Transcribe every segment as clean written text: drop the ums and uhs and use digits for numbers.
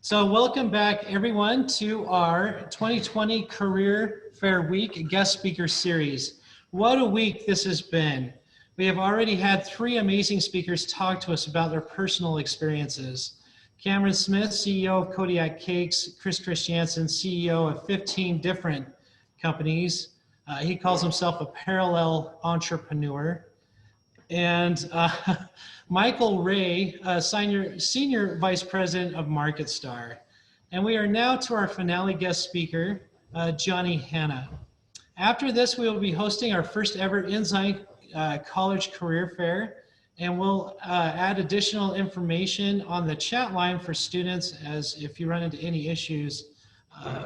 So welcome back everyone to our 2020 Career Fair Week guest speaker series. What a week this has been. We have already had 3 amazing speakers talk to us about their personal experiences. Cameron Smith, CEO of Kodiak Cakes, Chris Christiansen, CEO of 15 different companies. He calls himself a parallel entrepreneur. And Michael Ray, Senior Vice President of MarketStar. And we are now to our finale guest speaker, Johnny Hanna. After this, we will be hosting our first ever Ensign College Career Fair, and we'll add additional information on the chat line for students, as if you run into any issues,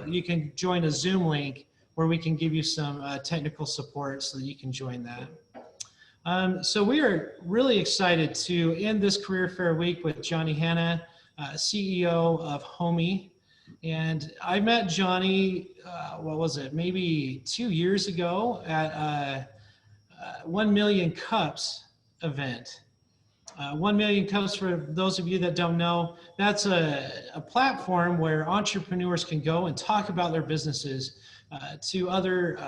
you can join a Zoom link where we can give you some technical support so that you can join that. So we are really excited to end this Career Fair week with Johnny Hanna, CEO of Homey. And I met Johnny, what was it, maybe 2 years ago at a 1 Million Cups event. 1 Million Cups, for those of you that don't know, that's a platform where entrepreneurs can go and talk about their businesses to other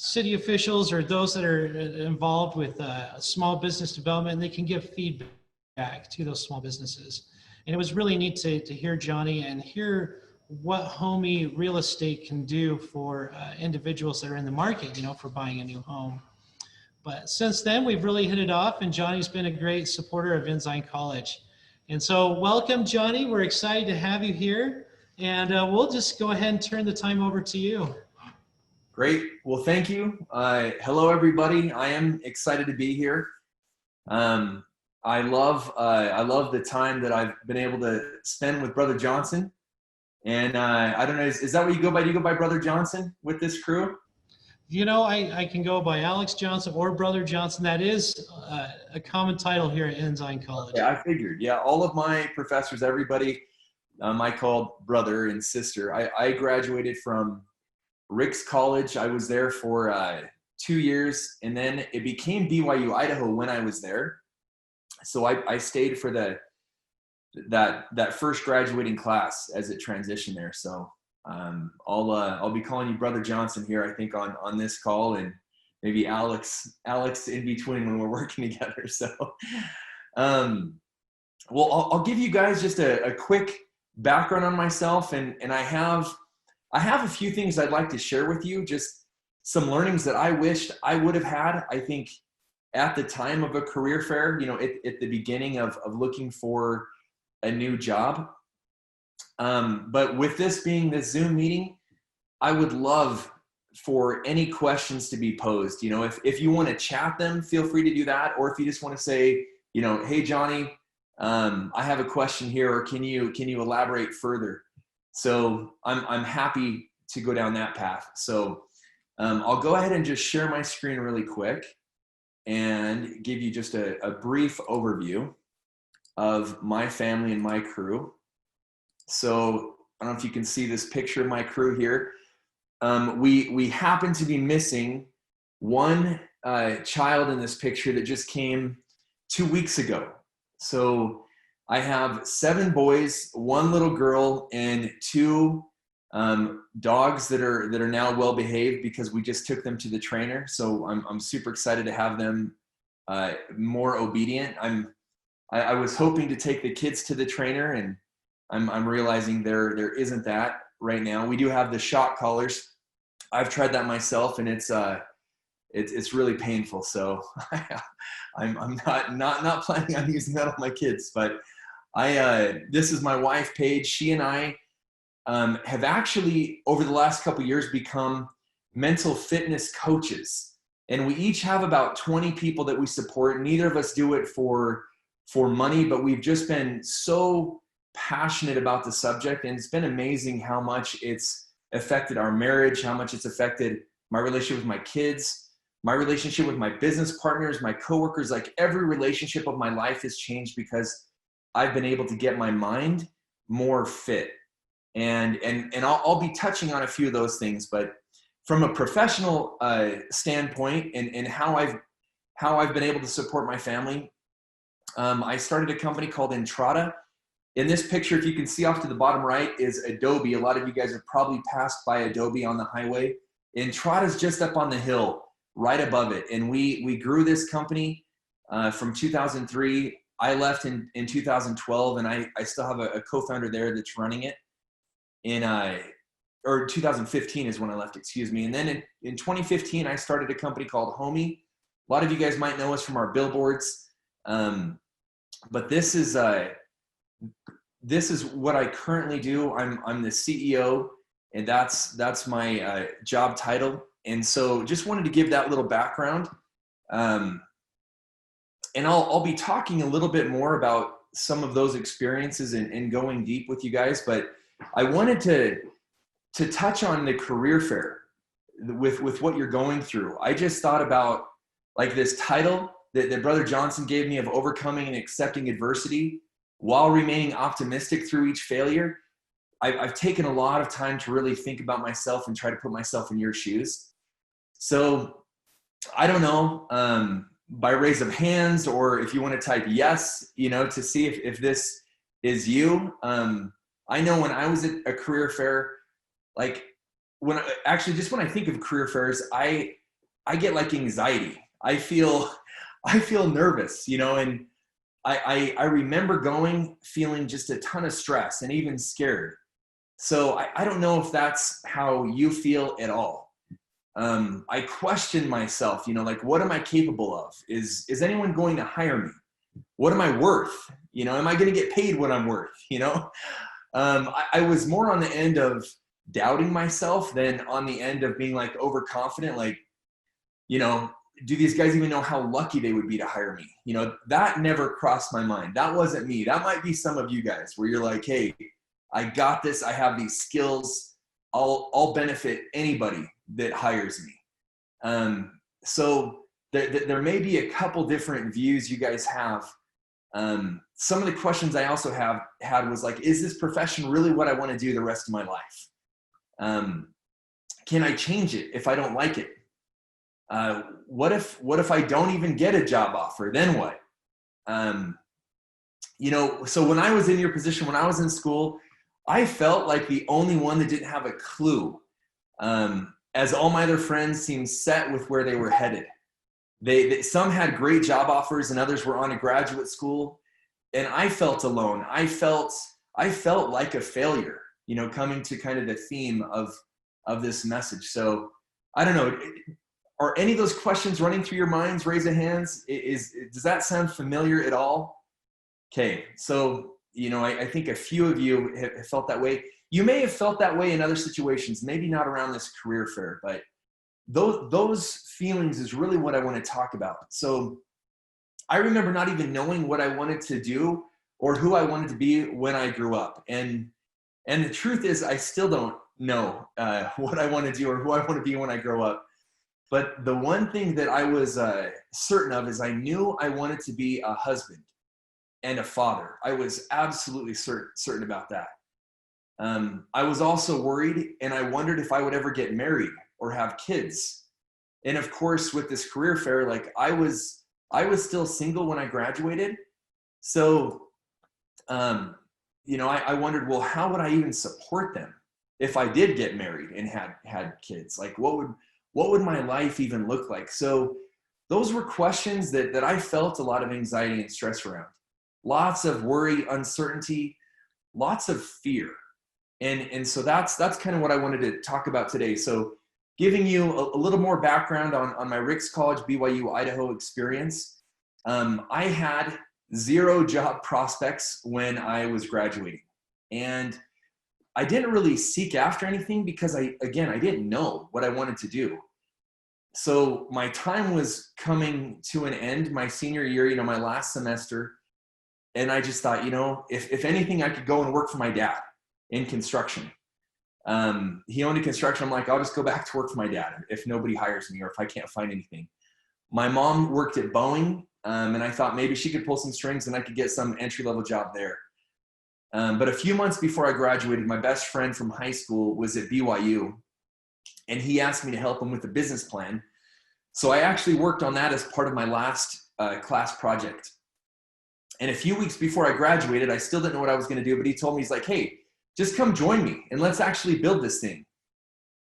city officials or those that are involved with small business development, and they can give feedback to those small businesses. And it was really neat to hear Johnny and hear what Homey real estate can do for individuals that are in the market, for buying a new home. But since then, we've really hit it off, and Johnny's been a great supporter of Ensign College. And so welcome, Johnny. We're excited to have you here, and we'll just go ahead and turn the time over to you. Great. Well, thank you. Hello, everybody. I am excited to be here. I love the time that I've been able to spend with Brother Johnson. And I don't know, is that what you go by? Do you go by Brother Johnson with this crew? I can go by Alex Johnson or Brother Johnson. That is a common title here at Ensign College. Yeah, I figured. Yeah, all of my professors, everybody, I called brother and sister. I graduated from Rick's College. I was there for 2 years, and then it became BYU Idaho when I was there. So I stayed for that first graduating class as it transitioned there. So I'll be calling you Brother Johnson here, I think, on this call, and maybe Alex in between when we're working together. So well, I'll give you guys just a quick background on myself, and I have a few things I'd like to share with you, just some learnings that I wished I would have had, I think, at the time of a career fair, at the beginning of looking for a new job. But with this being this Zoom meeting, I would love for any questions to be posed. If you want to chat them, feel free to do that. Or if you just want to say, hey, Johnny, I have a question here, or can you elaborate further? So I'm happy to go down that path. So I'll go ahead and just share my screen really quick and give you just a brief overview of my family and my crew. So I don't know if you can see this picture of my crew here. We happen to be missing one child in this picture that just came 2 weeks ago. So I have 7 boys, 1 little girl, and 2 dogs that are now well behaved because we just took them to the trainer. So I'm super excited to have them more obedient. I was hoping to take the kids to the trainer, and I'm realizing there isn't that right now. We do have the shock collars. I've tried that myself, and it's really painful. So I'm not planning on using that on my kids, but this is my wife, Paige. She and I have actually, over the last couple of years, become mental fitness coaches. And we each have about 20 people that we support. Neither of us do it for money, but we've just been so passionate about the subject. And it's been amazing how much it's affected our marriage, how much it's affected my relationship with my kids, my relationship with my business partners, my coworkers. Like, every relationship of my life has changed because I've been able to get my mind more fit. And I'll be touching on a few of those things, but from a professional standpoint and how I've been able to support my family, I started a company called Entrada. In this picture, if you can see off to the bottom right, is Adobe. A lot of you guys have probably passed by Adobe on the highway. Entrada's just up on the hill, right above it. And we grew this company from 2003. I left in 2012, and I still have a co-founder there that's running it. Or 2015 is when I left, excuse me. And then in 2015, I started a company called Homie. A lot of you guys might know us from our billboards. But this is what I currently do. I'm the CEO, and that's my job title. And so just wanted to give that little background. And I'll be talking a little bit more about some of those experiences and going deep with you guys. But I wanted to touch on the career fair with what you're going through. I just thought about like this title that Brother Johnson gave me of overcoming and accepting adversity while remaining optimistic through each failure. I've taken a lot of time to really think about myself and try to put myself in your shoes. So I don't know, by raise of hands, or if you want to type yes, to see if this is you. I know when I was at a career fair, like when I think of career fairs, I get like anxiety. I feel nervous, and I remember feeling just a ton of stress and even scared. So I don't know if that's how you feel at all. I question myself, like, what am I capable of? Is anyone going to hire me? What am I worth? Am I going to get paid what I'm worth? I was more on the end of doubting myself than on the end of being like overconfident, like, do these guys even know how lucky they would be to hire me? That never crossed my mind. That wasn't me. That might be some of you guys where you're like, hey, I got this. I have these skills. I'll benefit anybody that hires me. So there may be a couple different views you guys have. Some of the questions I also had was like, is this profession really what I want to do the rest of my life? Can I change it if I don't like it? What if I don't even get a job offer? Then what? So when I was in your position, when I was in school, I felt like the only one that didn't have a clue, as all my other friends seemed set with where they were headed. Some had great job offers and others were on a graduate school, and I felt alone. I felt like a failure, coming to kind of the theme of this message. So I don't know. Are any of those questions running through your minds? Raise a hands. Does that sound familiar at all? Okay, so I think a few of you have felt that way. You may have felt that way in other situations, maybe not around this career fair, but those feelings is really what I want to talk about. So I remember not even knowing what I wanted to do or who I wanted to be when I grew up. And the truth is, I still don't know what I want to do or who I want to be when I grow up. But the one thing that I was certain of is I knew I wanted to be a husband and a father. I was absolutely certain about that. I was also worried, and I wondered if I would ever get married or have kids. And of course, with this career fair, like I was still single when I graduated. So, I wondered, well, how would I even support them if I did get married and had kids? Like, what would my life even look like? So those were questions that I felt a lot of anxiety and stress around. Lots of worry, uncertainty, lots of fear. And so that's kind of what I wanted to talk about today. So giving you a little more background on my Ricks College, BYU, Idaho experience. I had 0 job prospects when I was graduating. And I didn't really seek after anything because I didn't know what I wanted to do. So my time was coming to an end, my senior year, my last semester. And I just thought, if anything, I could go and work for my dad in construction. He owned a construction. I'm like, I'll just go back to work for my dad if nobody hires me or if I can't find anything. My mom worked at Boeing, and I thought maybe she could pull some strings and I could get some entry-level job there. But a few months before I graduated, my best friend from high school was at BYU, and he asked me to help him with a business plan. So I actually worked on that as part of my last class project. And a few weeks before I graduated, I still didn't know what I was going to do, but he told me, he's like, hey, just come join me and let's actually build this thing.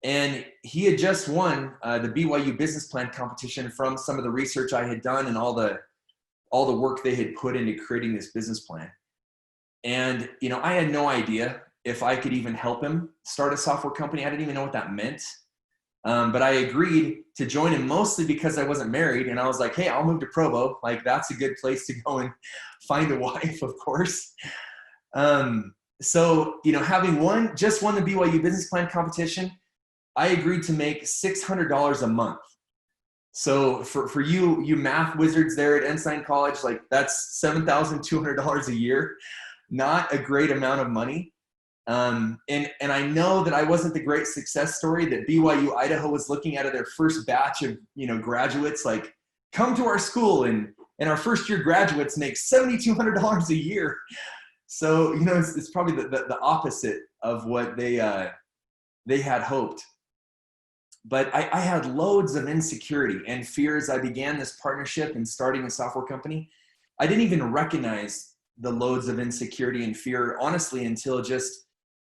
And he had just won the BYU business plan competition from some of the research I had done and all the work they had put into creating this business plan. And, you know, I had no idea if I could even help him start a software company. I didn't even know what that meant. But I agreed to join him mostly because I wasn't married. And I was like, hey, I'll move to Provo. Like, that's a good place to go and find a wife, of course. So, you know, having just won the BYU business plan competition, I agreed to make $600 a month. So for you math wizards there at Ensign College, like that's $7,200 a year. Not a great amount of money. And I know that I wasn't the great success story that BYU Idaho was looking at their first batch of, you know, graduates, like, come to our school and our first year graduates make $7,200 a year. So, you know, it's probably the opposite of what they had hoped. But I had loads of insecurity and fear as I began this partnership and starting a software company. I didn't even recognize the loads of insecurity and fear, honestly, until just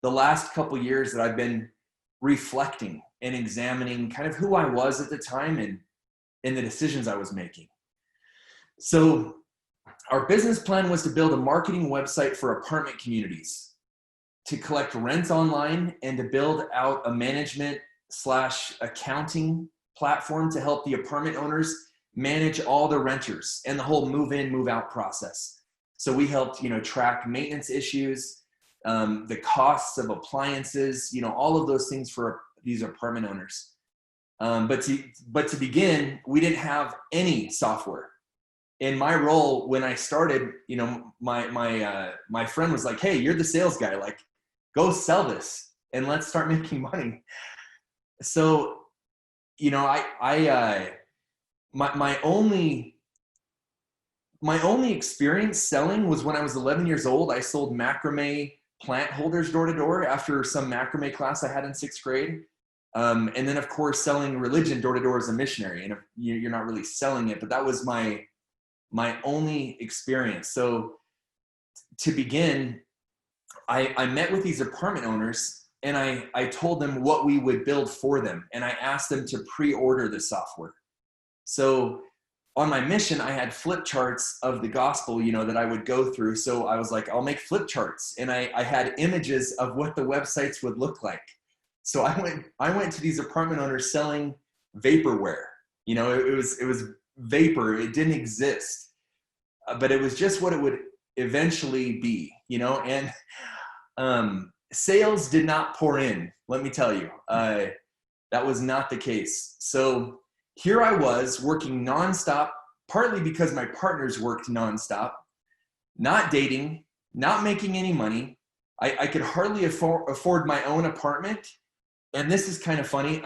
the last couple years that I've been reflecting and examining kind of who I was at the time and the decisions I was making. So our business plan was to build a marketing website for apartment communities, to collect rent online, and to build out a management/accounting platform to help the apartment owners manage all the renters and the whole move-in, move-out process. So we helped, you know, track maintenance issues, the costs of appliances, you know, all of those things for these apartment owners. But to begin, we didn't have any software. In my role when I started, you know, my friend was like, hey, you're the sales guy, like, go sell this and let's start making money. So, you know, my only experience selling was when I was 11 years old. I sold macrame plant holders door to door after some macrame class I had in 6th grade. And then, of course, selling religion door to door as a missionary. And you're not really selling it, but that was my only experience. So to begin, I met with these apartment owners and I told them what we would build for them. And I asked them to pre-order the software. So on my mission, I had flip charts of the gospel, you know, that I would go through. So I was like, I'll make flip charts. And I had images of what the websites would look like. So I went to these apartment owners selling vaporware. You know, it was vapor. It didn't exist, but it was just what it would eventually be, you know, and sales did not pour in. Let me tell you, that was not the case. So here I was working nonstop, partly because my partners worked nonstop, not dating, not making any money. I could hardly afford my own apartment. And this is kind of funny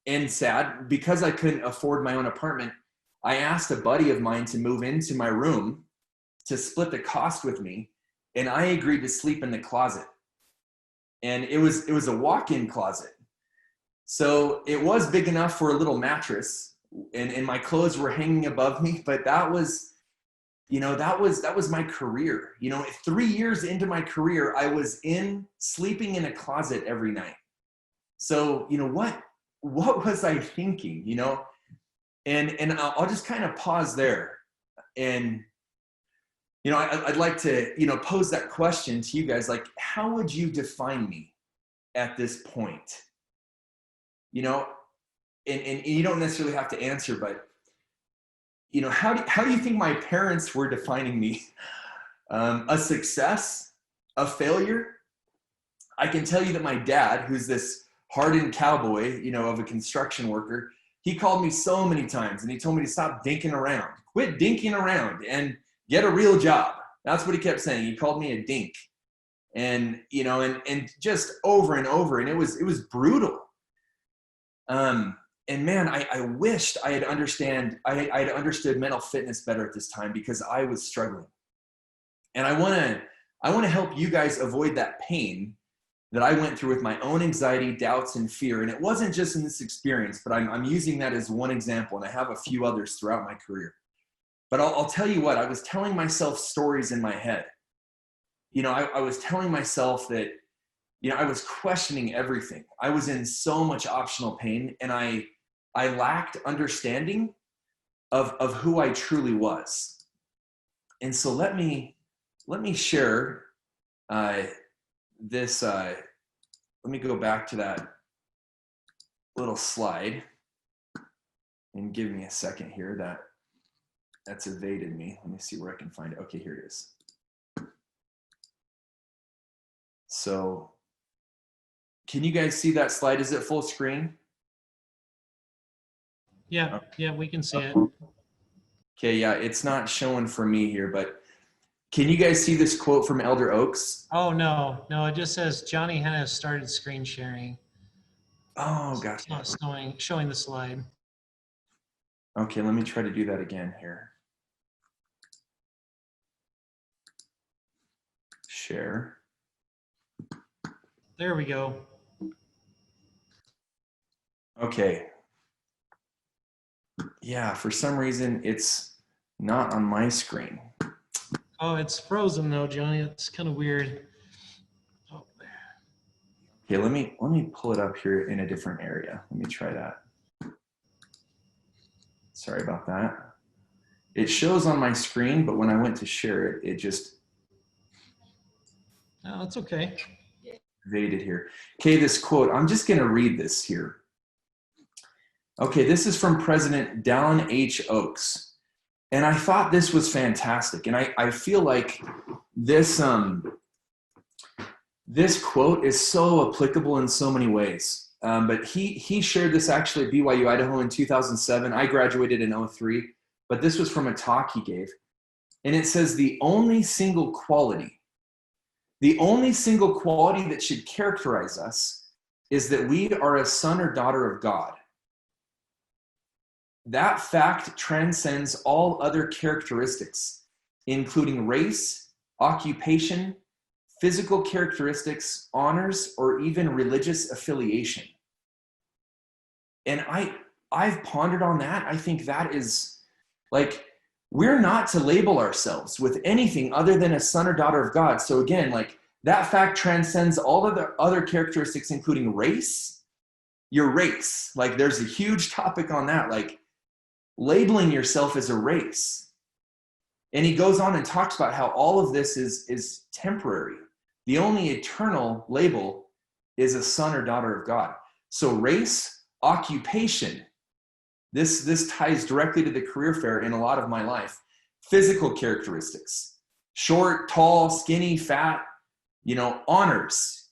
and sad. Because I couldn't afford my own apartment, I asked a buddy of mine to move into my room to split the cost with me. And I agreed to sleep in the closet. And it was a walk-in closet. So it was big enough for a little mattress, and my clothes were hanging above me, but that was, you know, that was my career. You know, 3 years into my career, I was sleeping in a closet every night. So, you know, what was I thinking, you know? And I'll just kind of pause there. And, you know, I'd like to, you know, pose that question to you guys, like, how would you define me at this point? You know, and you don't necessarily have to answer, but, you know, how do you think my parents were defining me? A success, a failure? I can tell you that my dad, who's this hardened cowboy, you know, of a construction worker, he called me so many times and he told me to stop dinking around, quit dinking around and get a real job. That's what he kept saying. He called me a dink. And, you know, and just over and over. And it was brutal. And man, I wished I had understood mental fitness better at this time, because I was struggling. And I want to help you guys avoid that pain that I went through with my own anxiety, doubts, and fear. And it wasn't just in this experience, but I'm using that as one example. And I have a few others throughout my career. But I'll tell you what, I was telling myself stories in my head. I was telling myself that, I was questioning everything. I was in so much optional pain, and I lacked understanding of who I truly was. And so let me share this. Let me go back to that little slide, and give me a second here. That's evaded me. Let me see where I can find it. Okay, here it is. So can you guys see that slide? Is it full screen? Yeah, yeah, we can see it. Okay, yeah, it's not showing for me here, but can you guys see this quote from Elder Oaks? Oh, no, it just says Johnny Hanna has started screen sharing. Oh, gosh. It's not showing the slide. Okay, let me try to do that again here. Share. There we go. Okay. Yeah, for some reason it's not on my screen. Oh, it's frozen though, Johnny. It's kind of weird. Oh, there. Okay, let me pull it up here in a different area. Let me try that. Sorry about that. It shows on my screen, but when I went to share it, it just No, it's okay. evaded here. Okay, this quote, I'm just going to read this here. Okay, this is from President Dallin H. Oaks. And I thought this was fantastic. And I feel like this quote is so applicable in so many ways. But he shared this actually at BYU Idaho in 2007. I graduated in 2003, but this was from a talk he gave. And it says, the only single quality that should characterize us is that we are a son or daughter of God. That fact transcends all other characteristics, including race, occupation, physical characteristics, honors, or even religious affiliation. And I've pondered on that. I think that is like, we're not to label ourselves with anything other than a son or daughter of God. So again, like, that fact transcends all of the other characteristics, including race, your race. Like, there's a huge topic on that, like labeling yourself as a race. And he goes on and talks about how all of this is temporary. The only eternal label is a son or daughter of God. So race, occupation, this ties directly to the career fair in a lot of my life. Physical characteristics, short, tall, skinny, fat, honors,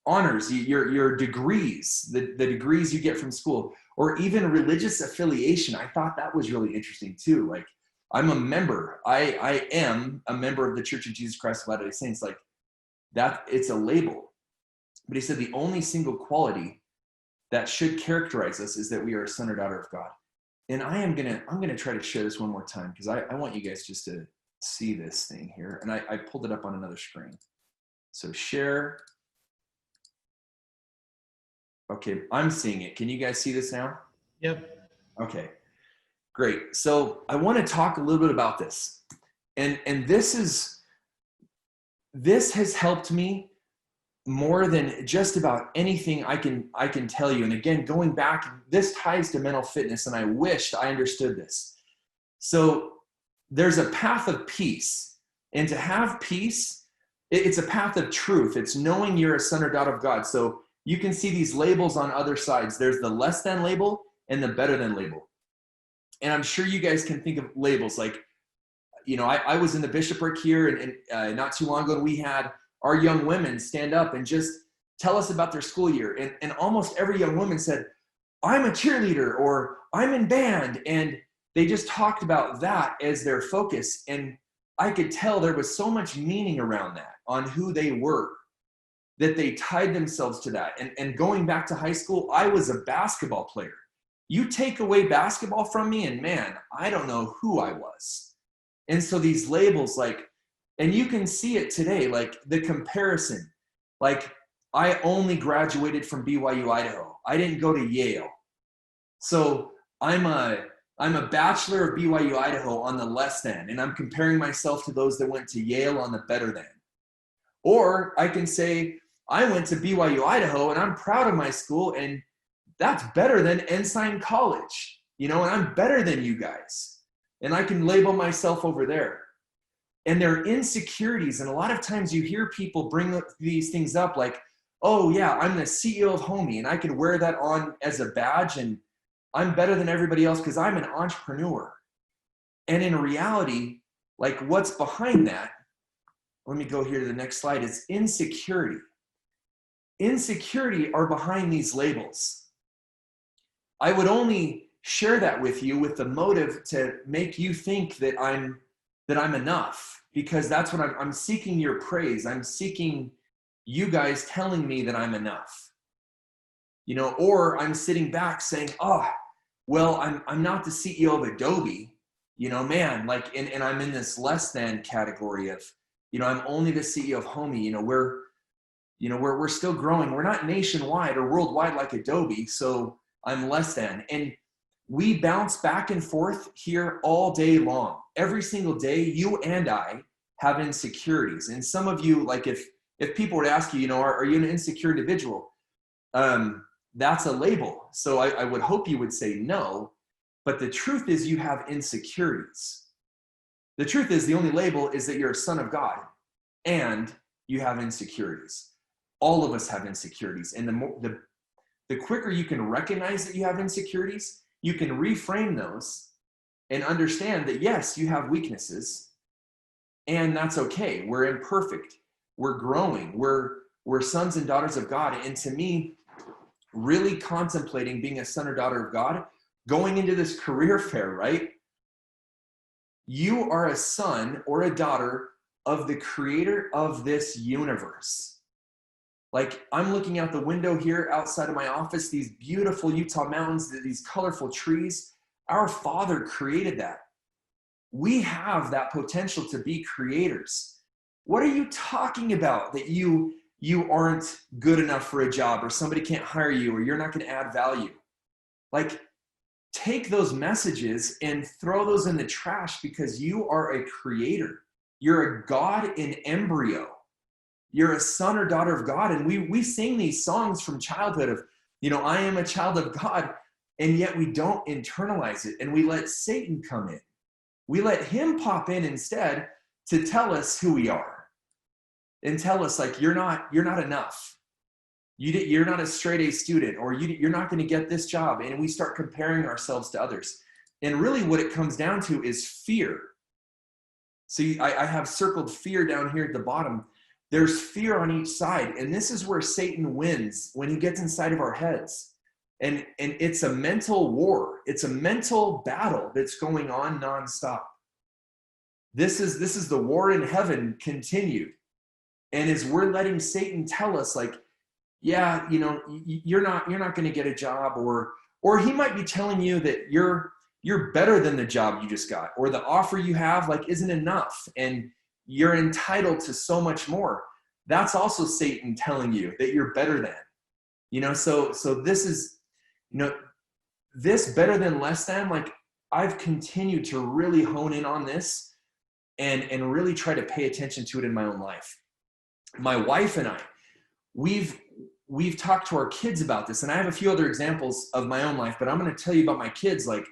your degrees, the degrees you get from school, or even religious affiliation. I thought that was really interesting too. Like, I'm a member. I am a member of the Church of Jesus Christ of Latter-day Saints. Like, that, it's a label. But he said the only single quality that should characterize us is that we are a son or daughter of God. And I'm gonna try to share this one more time, because I want you guys just to see this thing here. And I pulled it up on another screen. So share. Okay, I'm seeing it. Can you guys see this now? Yep. Okay, great. So I want to talk a little bit about this. And this has helped me more than just about anything I can tell you. And again, going back, this ties to mental fitness, and I wished I understood this. So there's a path of peace. And to have peace, it's a path of truth. It's knowing you're a son or daughter of God. So you can see these labels on other sides. There's the less than label and the better than label. And I'm sure you guys can think of labels like, I was in the bishopric here and not too long ago, and we had our young women stand up and just tell us about their school year. And almost every young woman said, I'm a cheerleader, or I'm in band. And they just talked about that as their focus. And I could tell there was so much meaning around that, on who they were, that they tied themselves to that. And going back to high school, I was a basketball player. You take away basketball from me, and man, I don't know who I was. And so these labels, like, and you can see it today, like the comparison. Like, I only graduated from BYU Idaho. I didn't go to Yale. So I'm a I'm a bachelor of BYU Idaho on the less than, and I'm comparing myself to those that went to Yale on the better than. Or I can say, I went to BYU Idaho and I'm proud of my school, and that's better than Ensign College, and I'm better than you guys. And I can label myself over there. And there are insecurities. And a lot of times you hear people bring these things up like, oh yeah, I'm the CEO of Homey and I can wear that on as a badge and I'm better than everybody else because I'm an entrepreneur. And in reality, like what's behind that, let me go here to the next slide, is insecurity. Insecurity are behind these labels. I would only share that with you with the motive to make you think that I'm enough, because that's what I'm seeking your praise. I'm seeking you guys telling me that I'm enough, or I'm sitting back saying, oh, well, I'm not the CEO of Adobe, man, like, and I'm in this less than category of, I'm only the CEO of Homey, we're still growing. We're not nationwide or worldwide like Adobe, so I'm less than. And we bounce back and forth here all day long. Every single day, you and I have insecurities. And some of you, like if people were to ask you, are you an insecure individual? That's a label. So I would hope you would say no. But the truth is you have insecurities. The truth is the only label is that you're a son of God and you have insecurities. All of us have insecurities. And the quicker you can recognize that you have insecurities, you can reframe those and understand that, yes, you have weaknesses, and that's okay. We're imperfect. We're growing. We're sons and daughters of God. And to me, really contemplating being a son or daughter of God, going into this career fair, right? You are a son or a daughter of the creator of this universe. Like, I'm looking out the window here outside of my office, these beautiful Utah mountains, these colorful trees. Our Father created that. We have that potential to be creators. What are you talking about that you aren't good enough for a job, or somebody can't hire you, or you're not going to add value? Like, take those messages and throw those in the trash, because you are a creator. You're a God in embryo. You're a son or daughter of God. And we sing these songs from childhood of, I am a child of God, and yet we don't internalize it. And we let Satan come in. We let him pop in instead to tell us who we are and tell us, like, you're not enough. You're not a straight A student, or you're not going to get this job. And we start comparing ourselves to others. And really what it comes down to is fear. See, I have circled fear down here at the bottom. There's fear on each side. And this is where Satan wins, when he gets inside of our heads. And it's a mental war. It's a mental battle that's going on nonstop. This is the war in heaven continued. And as we're letting Satan tell us, like, yeah, you're not going to get a job, or he might be telling you that you're better than the job you just got, or the offer you have, like, isn't enough, and you're entitled to so much more. That's also Satan telling you that you're better than, so this is, this better than less than, like, I've continued to really hone in on this and really try to pay attention to it in my own life. My wife and I, we've talked to our kids about this, and I have a few other examples of my own life, but I'm going to tell you about my kids. Like,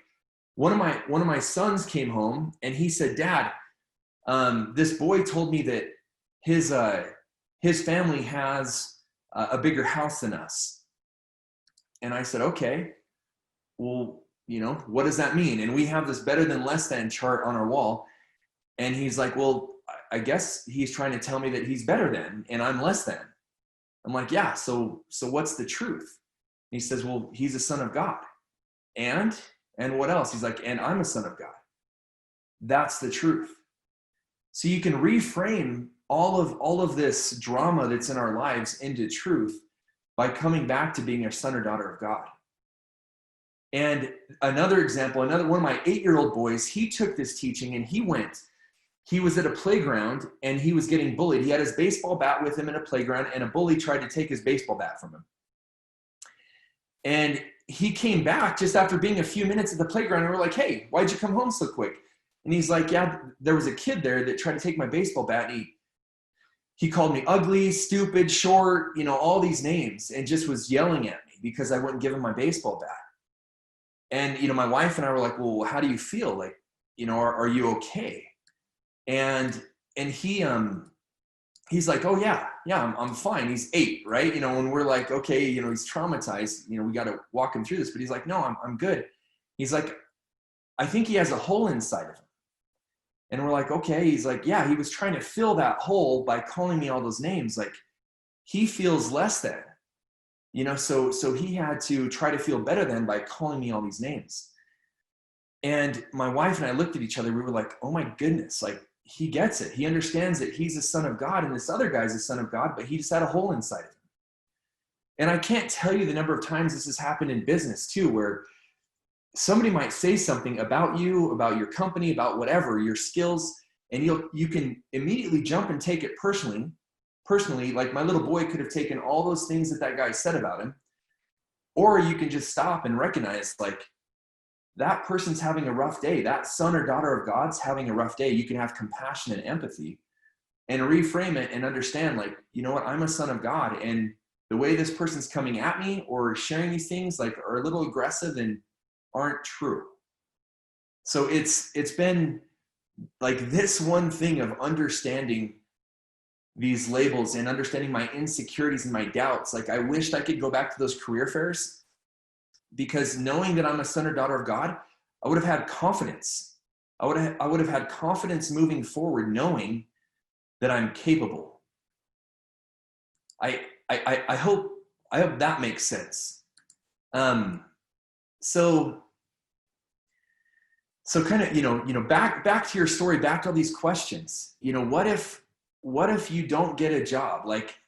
one of my sons came home and he said, Dad, this boy told me that his family has a bigger house than us. And I said, okay, well, what does that mean? And we have this better than less than chart on our wall. And he's like, well, I guess he's trying to tell me that he's better than, and I'm less than. I'm like, yeah, so what's the truth? And he says, well, he's a son of God. And what else? He's like, and I'm a son of God. That's the truth. So you can reframe all of this drama that's in our lives into truth by coming back to being a son or daughter of God. And another example, one of my 8-year-old boys, he took this teaching and he was at a playground and he was getting bullied. He had his baseball bat with him in a playground, and a bully tried to take his baseball bat from him. And he came back just after being a few minutes at the playground, and we're like, hey, why'd you come home so quick? And he's like, yeah, there was a kid there that tried to take my baseball bat, and he called me ugly, stupid, short, all these names, and just was yelling at me because I wouldn't give him my baseball bat. And, my wife and I were like, well, how do you feel? Like, are you okay? And he's like, oh yeah, I'm fine. He's 8, right? When we're like, okay, he's traumatized, we got to walk him through this, but he's like, no, I'm good. He's like, I think he has a hole inside of him. And we're like, okay. He's like, yeah, he was trying to fill that hole by calling me all those names. Like, he feels less than, so he had to try to feel better than by calling me all these names. And my wife and I looked at each other. We were like, oh my goodness, like, he gets it. He understands that he's a son of God, and this other guy's a son of God, but he just had a hole inside of him. And I can't tell you the number of times this has happened in business too, where somebody might say something about you, about your company, about whatever, your skills, and you can immediately jump and take it personally. Like, my little boy could have taken all those things that guy said about him, or you can just stop and recognize, like, that person's having a rough day. That son or daughter of God's having a rough day. You can have compassion and empathy and reframe it and understand, like, you know what, I'm a son of God, and the way this person's coming at me or sharing these things, like, are a little aggressive and aren't true. So it's been like this one thing of understanding these labels and understanding my insecurities and my doubts. Like, I wished I could go back to those career fairs, because knowing that I'm a son or daughter of God, I would have had confidence. I would have had confidence moving forward, knowing that I'm capable. I hope that makes sense. So kind of, back to your story, back to all these questions. What if you don't get a job, like,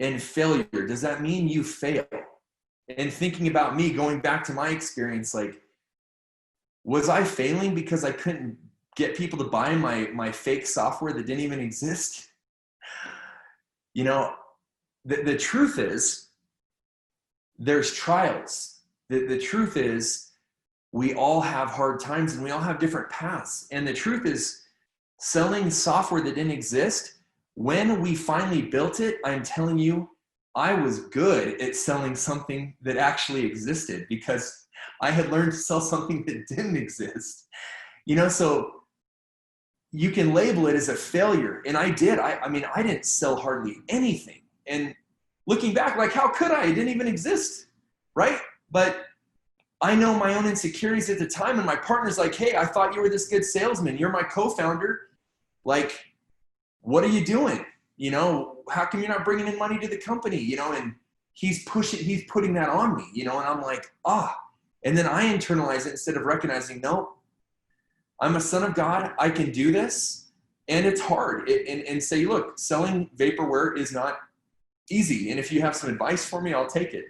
and failure? Does that mean you fail? And thinking about me, going back to my experience, like, was I failing because I couldn't get people to buy my fake software that didn't even exist? The truth is, there's trials. The truth is, we all have hard times, and we all have different paths. And the truth is, selling software that didn't exist, when we finally built it, I'm telling you, I was good at selling something that actually existed, because I had learned to sell something that didn't exist. So you can label it as a failure. And I did. I mean, I didn't sell hardly anything. And looking back, like, how could I? It didn't even exist, right? But I know my own insecurities at the time, and my partner's like, hey, I thought you were this good salesman. You're my co-founder. Like, what are you doing? How come you're not bringing in money to the company? And he's putting that on me, and I'm like, and then I internalize it instead of recognizing, no, I'm a son of God. I can do this. And it's hard. And say, look, selling vaporware is not easy. And if you have some advice for me, I'll take it.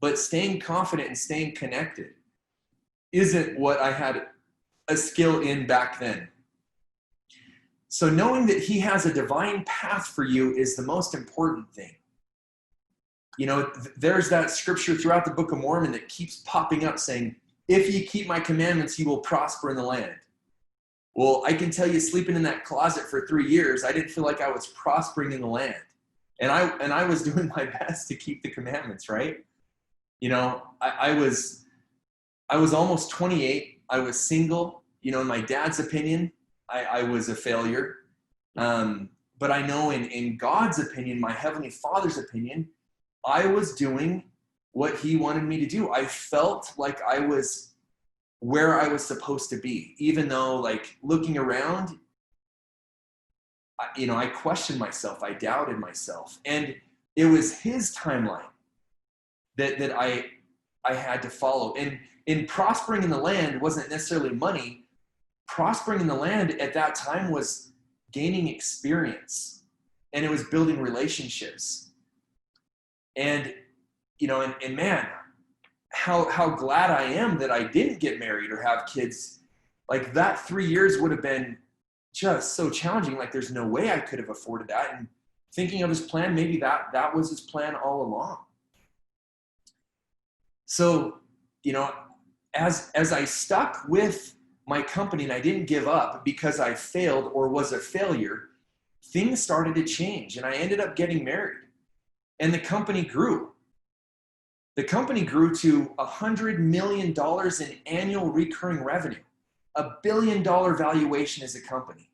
But staying confident and staying connected isn't what I had a skill in back then. So knowing that he has a divine path for you is the most important thing. There's that scripture throughout the Book of Mormon that keeps popping up saying, if you keep my commandments, you will prosper in the land. Well, I can tell you, sleeping in that closet for 3 years, I didn't feel like I was prospering in the land. And I was doing my best to keep the commandments, right? I was almost 28. I was single. In my dad's opinion, I was a failure. But I know in God's opinion, my Heavenly Father's opinion, I was doing what he wanted me to do. I felt like I was where I was supposed to be, even though, like, looking around, I questioned myself. I doubted myself. And it was his timeline that I had to follow. And in prospering in the land wasn't necessarily money. Prospering in the land at that time was gaining experience, and it was building relationships. And, and man, how glad I am that I didn't get married or have kids. Like, that 3 years would have been just so challenging. Like, there's no way I could have afforded that. And thinking of his plan, maybe that was his plan all along. So, as I stuck with my company and I didn't give up because I failed or was a failure, things started to change and I ended up getting married and the company grew. The company grew to $100 million in annual recurring revenue, $1 billion valuation as a company.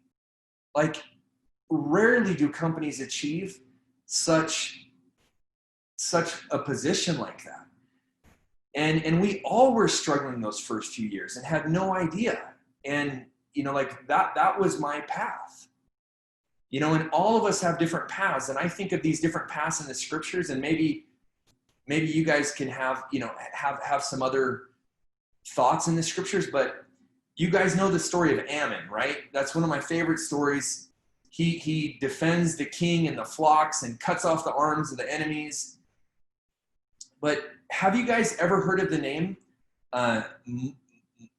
Like, rarely do companies achieve such a position like that. And we all were struggling those first few years and had no idea. And, like that was my path. And all of us have different paths. And I think of these different paths in the scriptures, and maybe you guys can have, have some other thoughts in the scriptures, but you guys know the story of Ammon, right? That's one of my favorite stories. He defends the king and the flocks and cuts off the arms of the enemies. But have you guys ever heard of the name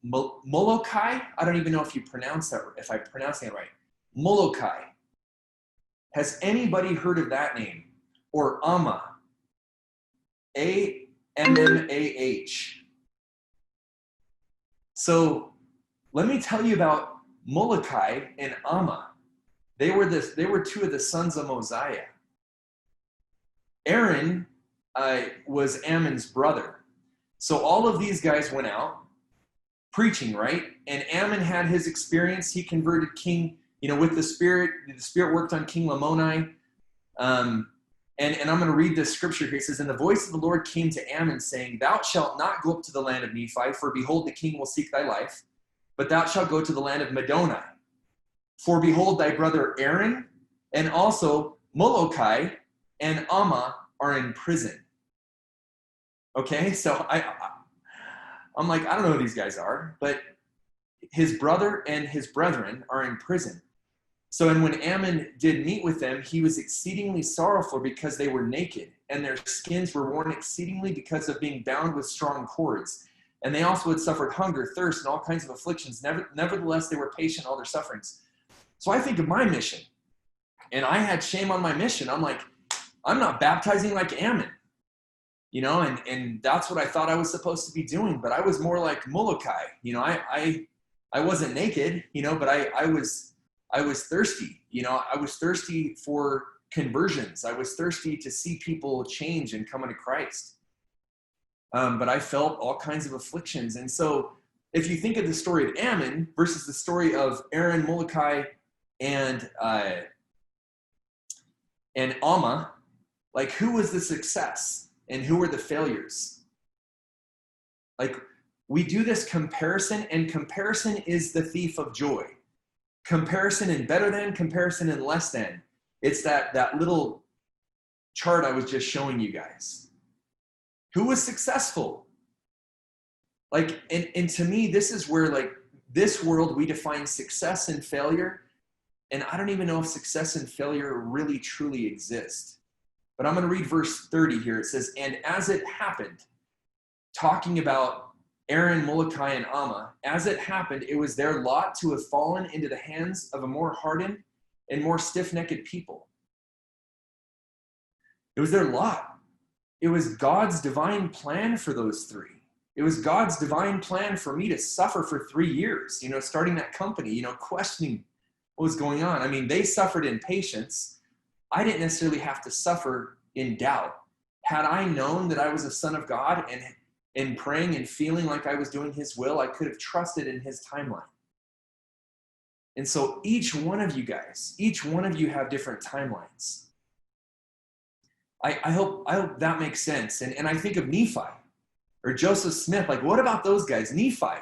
Molokai? I don't even know if I'm pronouncing it right. Molokai. Has anybody heard of that name? Or Amma? Ammah. So let me tell you about Molokai and Amma. They were two of the sons of Mosiah. Aaron was Ammon's brother. So all of these guys went out preaching, right? And Ammon had his experience. He converted King, with the Spirit. The Spirit worked on King Lamoni. And I'm going to read this scripture here. It says, "And the voice of the Lord came to Ammon, saying, Thou shalt not go up to the land of Nephi, for behold, the king will seek thy life. But thou shalt go to the land of Madoni. For behold, thy brother Aaron, and also Molokai and Amma are in prison." Okay, so I'm like, I don't know who these guys are, but his brother and his brethren are in prison. So, and when Ammon did meet with them, he was exceedingly sorrowful because they were naked, and their skins were worn exceedingly because of being bound with strong cords. And they also had suffered hunger, thirst, and all kinds of afflictions. Nevertheless, they were patient in all their sufferings. So I think of my mission, and I had shame on my mission. I'm like, I'm not baptizing like Ammon, and that's what I thought I was supposed to be doing. But I was more like Molokai. I wasn't naked, but I was thirsty. I was thirsty for conversions. I was thirsty to see people change and come into Christ. But I felt all kinds of afflictions. And so if you think of the story of Ammon versus the story of Aaron, Molokai, and Amma, like, who was the success and who were the failures? Like, we do this comparison, and comparison is the thief of joy. Comparison and better than, comparison and less than. It's that little chart I was just showing you guys. Who was successful? Like, and to me, this is where, like, this world, we define success and failure. And I don't even know if success and failure really truly exist. But I'm going to read verse 30 here. It says, "And as it happened," talking about Aaron, Molokai, and Amma, "as it happened, it was their lot to have fallen into the hands of a more hardened and more stiff-necked people." It was their lot. It was God's divine plan for those three. It was God's divine plan for me to suffer for 3 years, starting that company, questioning what was going on. I mean, they suffered in patience. I didn't necessarily have to suffer in doubt. Had I known that I was a son of God and in praying and feeling like I was doing his will, I could have trusted in his timeline. And so each one of you guys, each one of you have different timelines. I hope that makes sense. And I think of Nephi or Joseph Smith. Like, what about those guys? Nephi,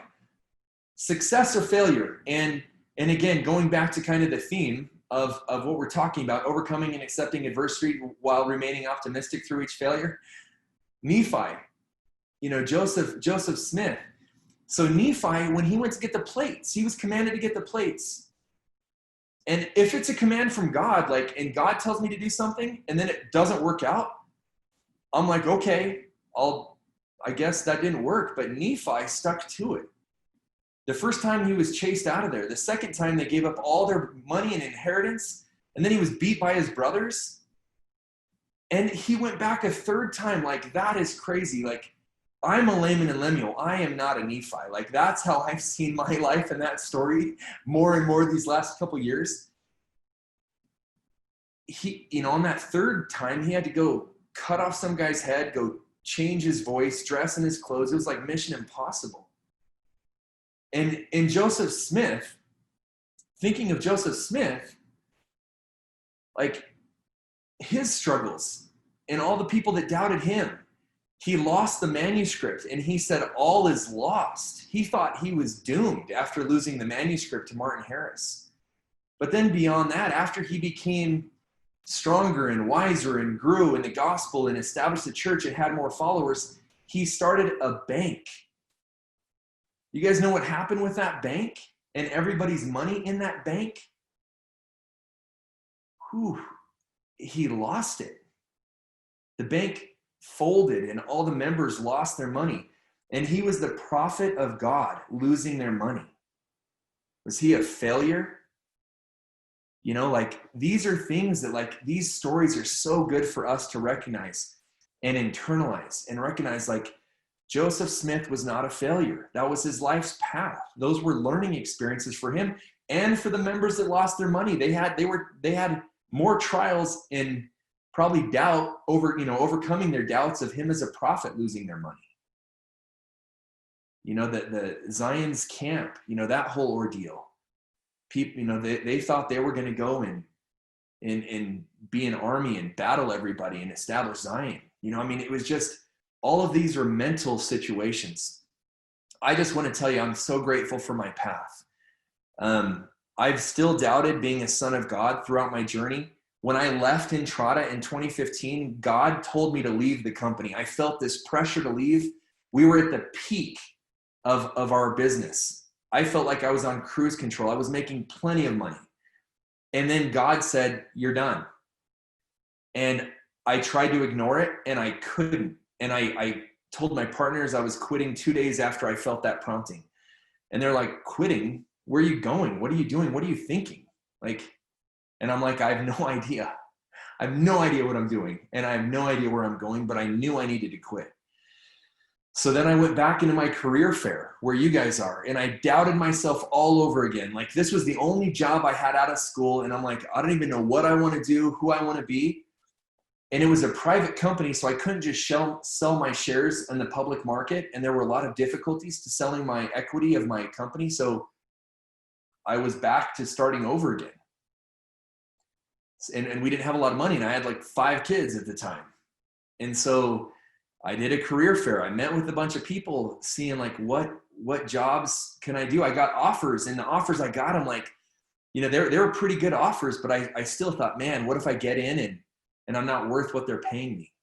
success or failure? And again, going back to kind of the theme of what we're talking about, overcoming and accepting adversity while remaining optimistic through each failure. Nephi, Joseph Smith. So Nephi, when he went to get the plates, he was commanded to get the plates. And if it's a command from God, like, and God tells me to do something and then it doesn't work out, I'm like, okay, I guess that didn't work. But Nephi stuck to it. The first time he was chased out of there. The second time they gave up all their money and inheritance. And then he was beat by his brothers. And he went back a third time. Like, that is crazy. Like, I'm a layman in Lemuel. I am not a Nephi. Like, that's how I've seen my life in that story more and more these last couple years. He, on that third time, he had to go cut off some guy's head, go change his voice, dress in his clothes. It was like Mission Impossible. And in Joseph Smith, thinking of Joseph Smith, like his struggles and all the people that doubted him, he lost the manuscript and he said, all is lost. He thought he was doomed after losing the manuscript to Martin Harris. But then beyond that, after he became stronger and wiser and grew in the gospel and established a church and had more followers, he started a bank. You guys know what happened with that bank and everybody's money in that bank? Whew, he lost it. The bank folded and all the members lost their money. And he was the prophet of God losing their money. Was he a failure? Like, these are things that, like, these stories are so good for us to recognize and internalize and recognize, like, Joseph Smith was not a failure. That was his life's path. Those were learning experiences for him and for the members that lost their money. They had more trials and probably doubt overcoming their doubts of him as a prophet losing their money. The Zion's camp, that whole ordeal. People, they thought they were going to go and be an army and battle everybody and establish Zion. It was just, all of these are mental situations. I just want to tell you, I'm so grateful for my path. I've still doubted being a son of God throughout my journey. When I left Entrada in 2015, God told me to leave the company. I felt this pressure to leave. We were at the peak of our business. I felt like I was on cruise control. I was making plenty of money. And then God said, you're done. And I tried to ignore it and I couldn't. And I told my partners I was quitting 2 days after I felt that prompting. And they're like, quitting? Where are you going? What are you doing? What are you thinking? And I'm like, I have no idea. I have no idea what I'm doing. And I have no idea where I'm going, but I knew I needed to quit. So then I went back into my career fair where you guys are, and I doubted myself all over again. Like, this was the only job I had out of school. And I'm like, I don't even know what I want to do, who I want to be. And it was a private company, so I couldn't just sell my shares in the public market. And there were a lot of difficulties to selling my equity of my company. So I was back to starting over again. And we didn't have a lot of money, and I had like 5 kids at the time. And so I did a career fair. I met with a bunch of people, seeing like what jobs can I do. I got offers, and the offers I got, I'm like, they were pretty good offers, but I still thought, man, what if I get in and I'm not worth what they're paying me?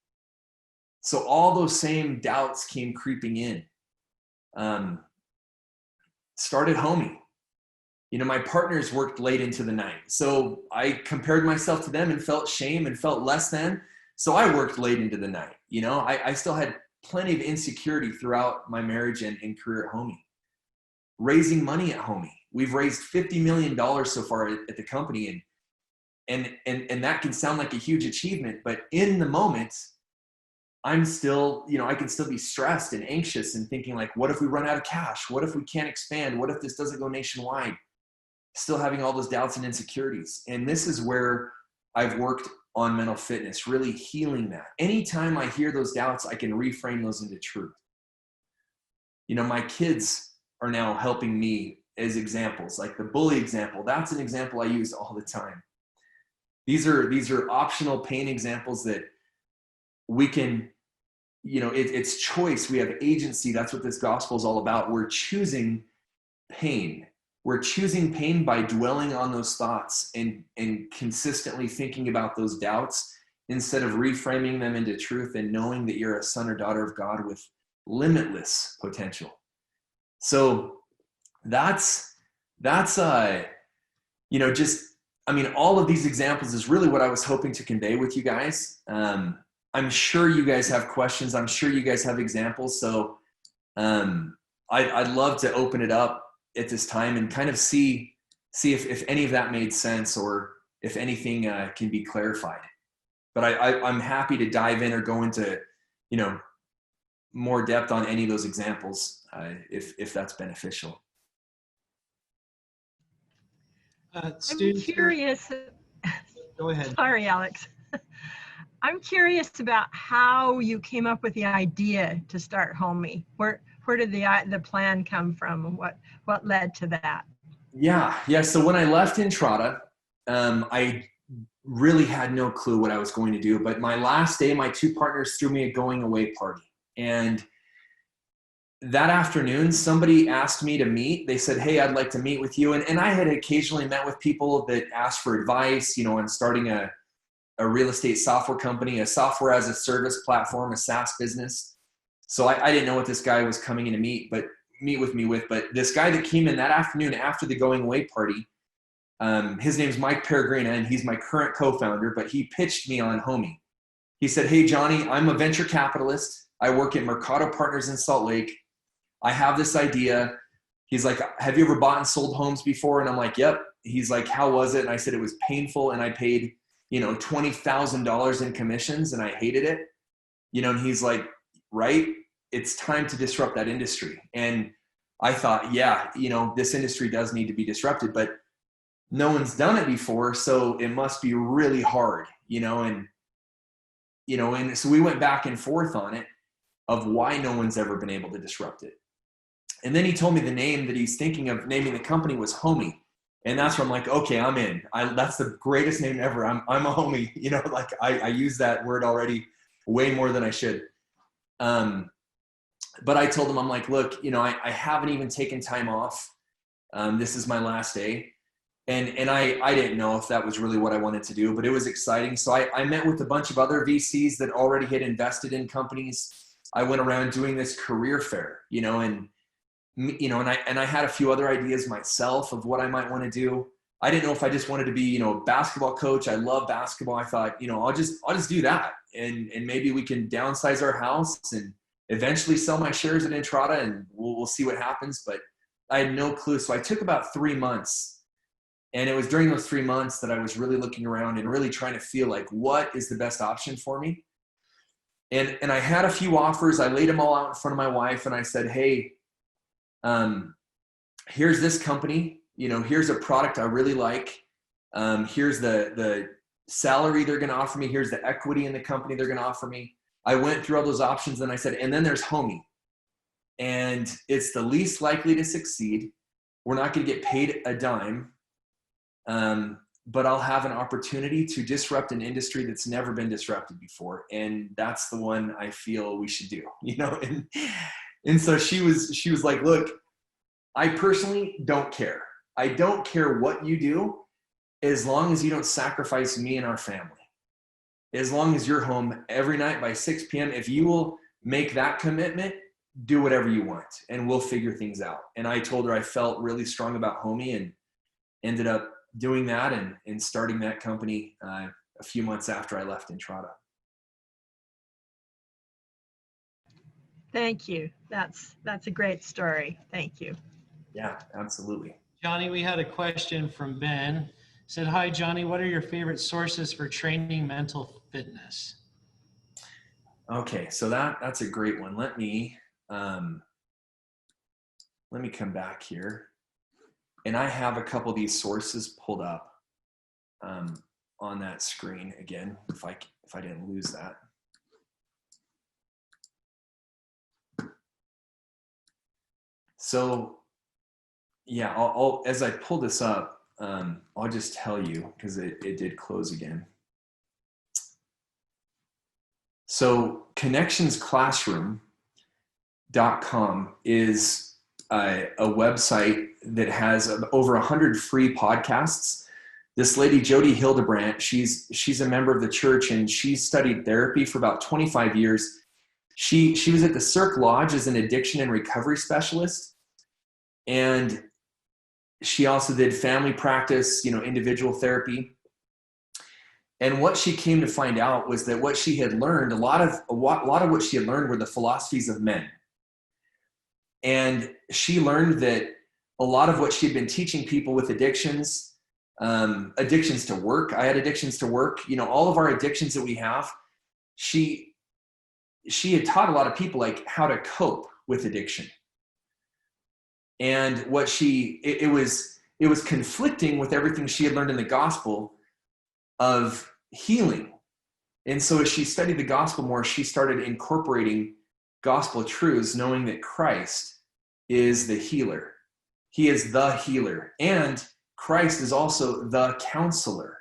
So all those same doubts came creeping in. Started homie. My partners worked late into the night. So I compared myself to them and felt shame and felt less than. So I worked late into the night. I still had plenty of insecurity throughout my marriage and career at Homie. Raising money at Homie. We've raised $50 million so far at the company. And that can sound like a huge achievement, but in the moment, I'm still, I can still be stressed and anxious and thinking like, what if we run out of cash? What if we can't expand? What if this doesn't go nationwide? Still having all those doubts and insecurities. And this is where I've worked on mental fitness, really healing that. Anytime I hear those doubts, I can reframe those into truth. My kids are now helping me as examples, like the bully example. That's an example I use all the time. These are optional pain examples that we can, it's choice. We have agency. That's what this gospel is all about. We're choosing pain. We're choosing pain by dwelling on those thoughts and consistently thinking about those doubts instead of reframing them into truth and knowing that you're a son or daughter of God with limitless potential. So that's all of these examples is really what I was hoping to convey with you guys. I'm sure you guys have questions. I'm sure you guys have examples. So I'd love to open it up at this time and kind of see if any of that made sense or if anything can be clarified. But I'm happy to dive in or go into, more depth on any of those examples, if that's beneficial. I'm Students, curious. go ahead. Sorry, Alex. I'm curious about how you came up with the idea to start Homey. Where did the plan come from? What led to that? Yeah. So when I left Entrada, I really had no clue what I was going to do. But my last day, my two partners threw me a going away party. And that afternoon, somebody asked me to meet. They said, hey, I'd like to meet with you. And I had occasionally met with people that asked for advice, on starting a real estate software company, a software as a service platform, a SaaS business. So I didn't know what this guy was coming in to meet with me with. But this guy that came in that afternoon after the going away party, his name's Mike Peregrina, and he's my current co-founder, but he pitched me on Homey. He said, hey, Johnny, I'm a venture capitalist. I work at Mercado Partners in Salt Lake. I have this idea. He's like, have you ever bought and sold homes before? And I'm like, yep. He's like, how was it? And I said, it was painful. And I paid, $20,000 in commissions and I hated it. And he's like, right, it's time to disrupt that industry. And I thought, yeah, this industry does need to be disrupted, but no one's done it before. So it must be really hard, and so we went back and forth on it of why no one's ever been able to disrupt it. And then he told me the name that he's thinking of naming the company was Homey. And that's where I'm like, okay, I'm in. That's the greatest name ever. I'm a homie, I use that word already way more than I should. But I told him, I'm like, look, I haven't even taken time off. This is my last day. And I didn't know if that was really what I wanted to do, but it was exciting. So I met with a bunch of other VCs that already had invested in companies. I went around doing this career fair, and I had a few other ideas myself of what I might want to do. I didn't know if I just wanted to be, a basketball coach. I love basketball. I thought, I'll just do that. And maybe we can downsize our house and eventually sell my shares in Entrada and we'll see what happens. But I had no clue. So I took about 3 months, and it was during those 3 months that I was really looking around and really trying to feel like, what is the best option for me? And I had a few offers. I laid them all out in front of my wife and I said, hey, here's this company, here's a product I really like. Here's the salary they're going to offer me. Here's the equity in the company they're going to offer me. I went through all those options and I said, and then there's Homey. And it's the least likely to succeed. We're not going to get paid a dime. But I'll have an opportunity to disrupt an industry that's never been disrupted before. And that's the one I feel we should do, and so she was like, look, I personally don't care. I don't care what you do as long as you don't sacrifice me and our family. As long as you're home every night by 6 p.m., if you will make that commitment, do whatever you want and we'll figure things out. And I told her I felt really strong about Homey and ended up doing that and starting that company a few months after I left Entrada. Thank you. That's a great story. Thank you. Yeah, absolutely. Johnny, we had a question from Ben. Said, hi, Johnny, what are your favorite sources for training mental fitness? Okay, so that's a great one. Let me come back here. And I have a couple of these sources pulled up on that screen again, if I didn't lose that. So yeah, I'll as I pull this up, I'll just tell you because it did close again. So connectionsclassroom.com is a website that has over 100 free podcasts. This lady, Jody Hildebrandt, she's a member of the church and she studied therapy for about 25 years. She was at the Cirque Lodge as an addiction and recovery specialist. And she also did family practice, individual therapy. And what she came to find out was that what she had learned, a lot of what she had learned were the philosophies of men. And she learned that a lot of what she'd been teaching people with addictions to work. I had addictions to work. All of our addictions that we have, she she had taught a lot of people like how to cope with addiction. And what it was conflicting with everything she had learned in the gospel of healing. And so as she studied the gospel more, she started incorporating gospel truths, knowing that Christ is the healer. He is the healer. And Christ is also the counselor.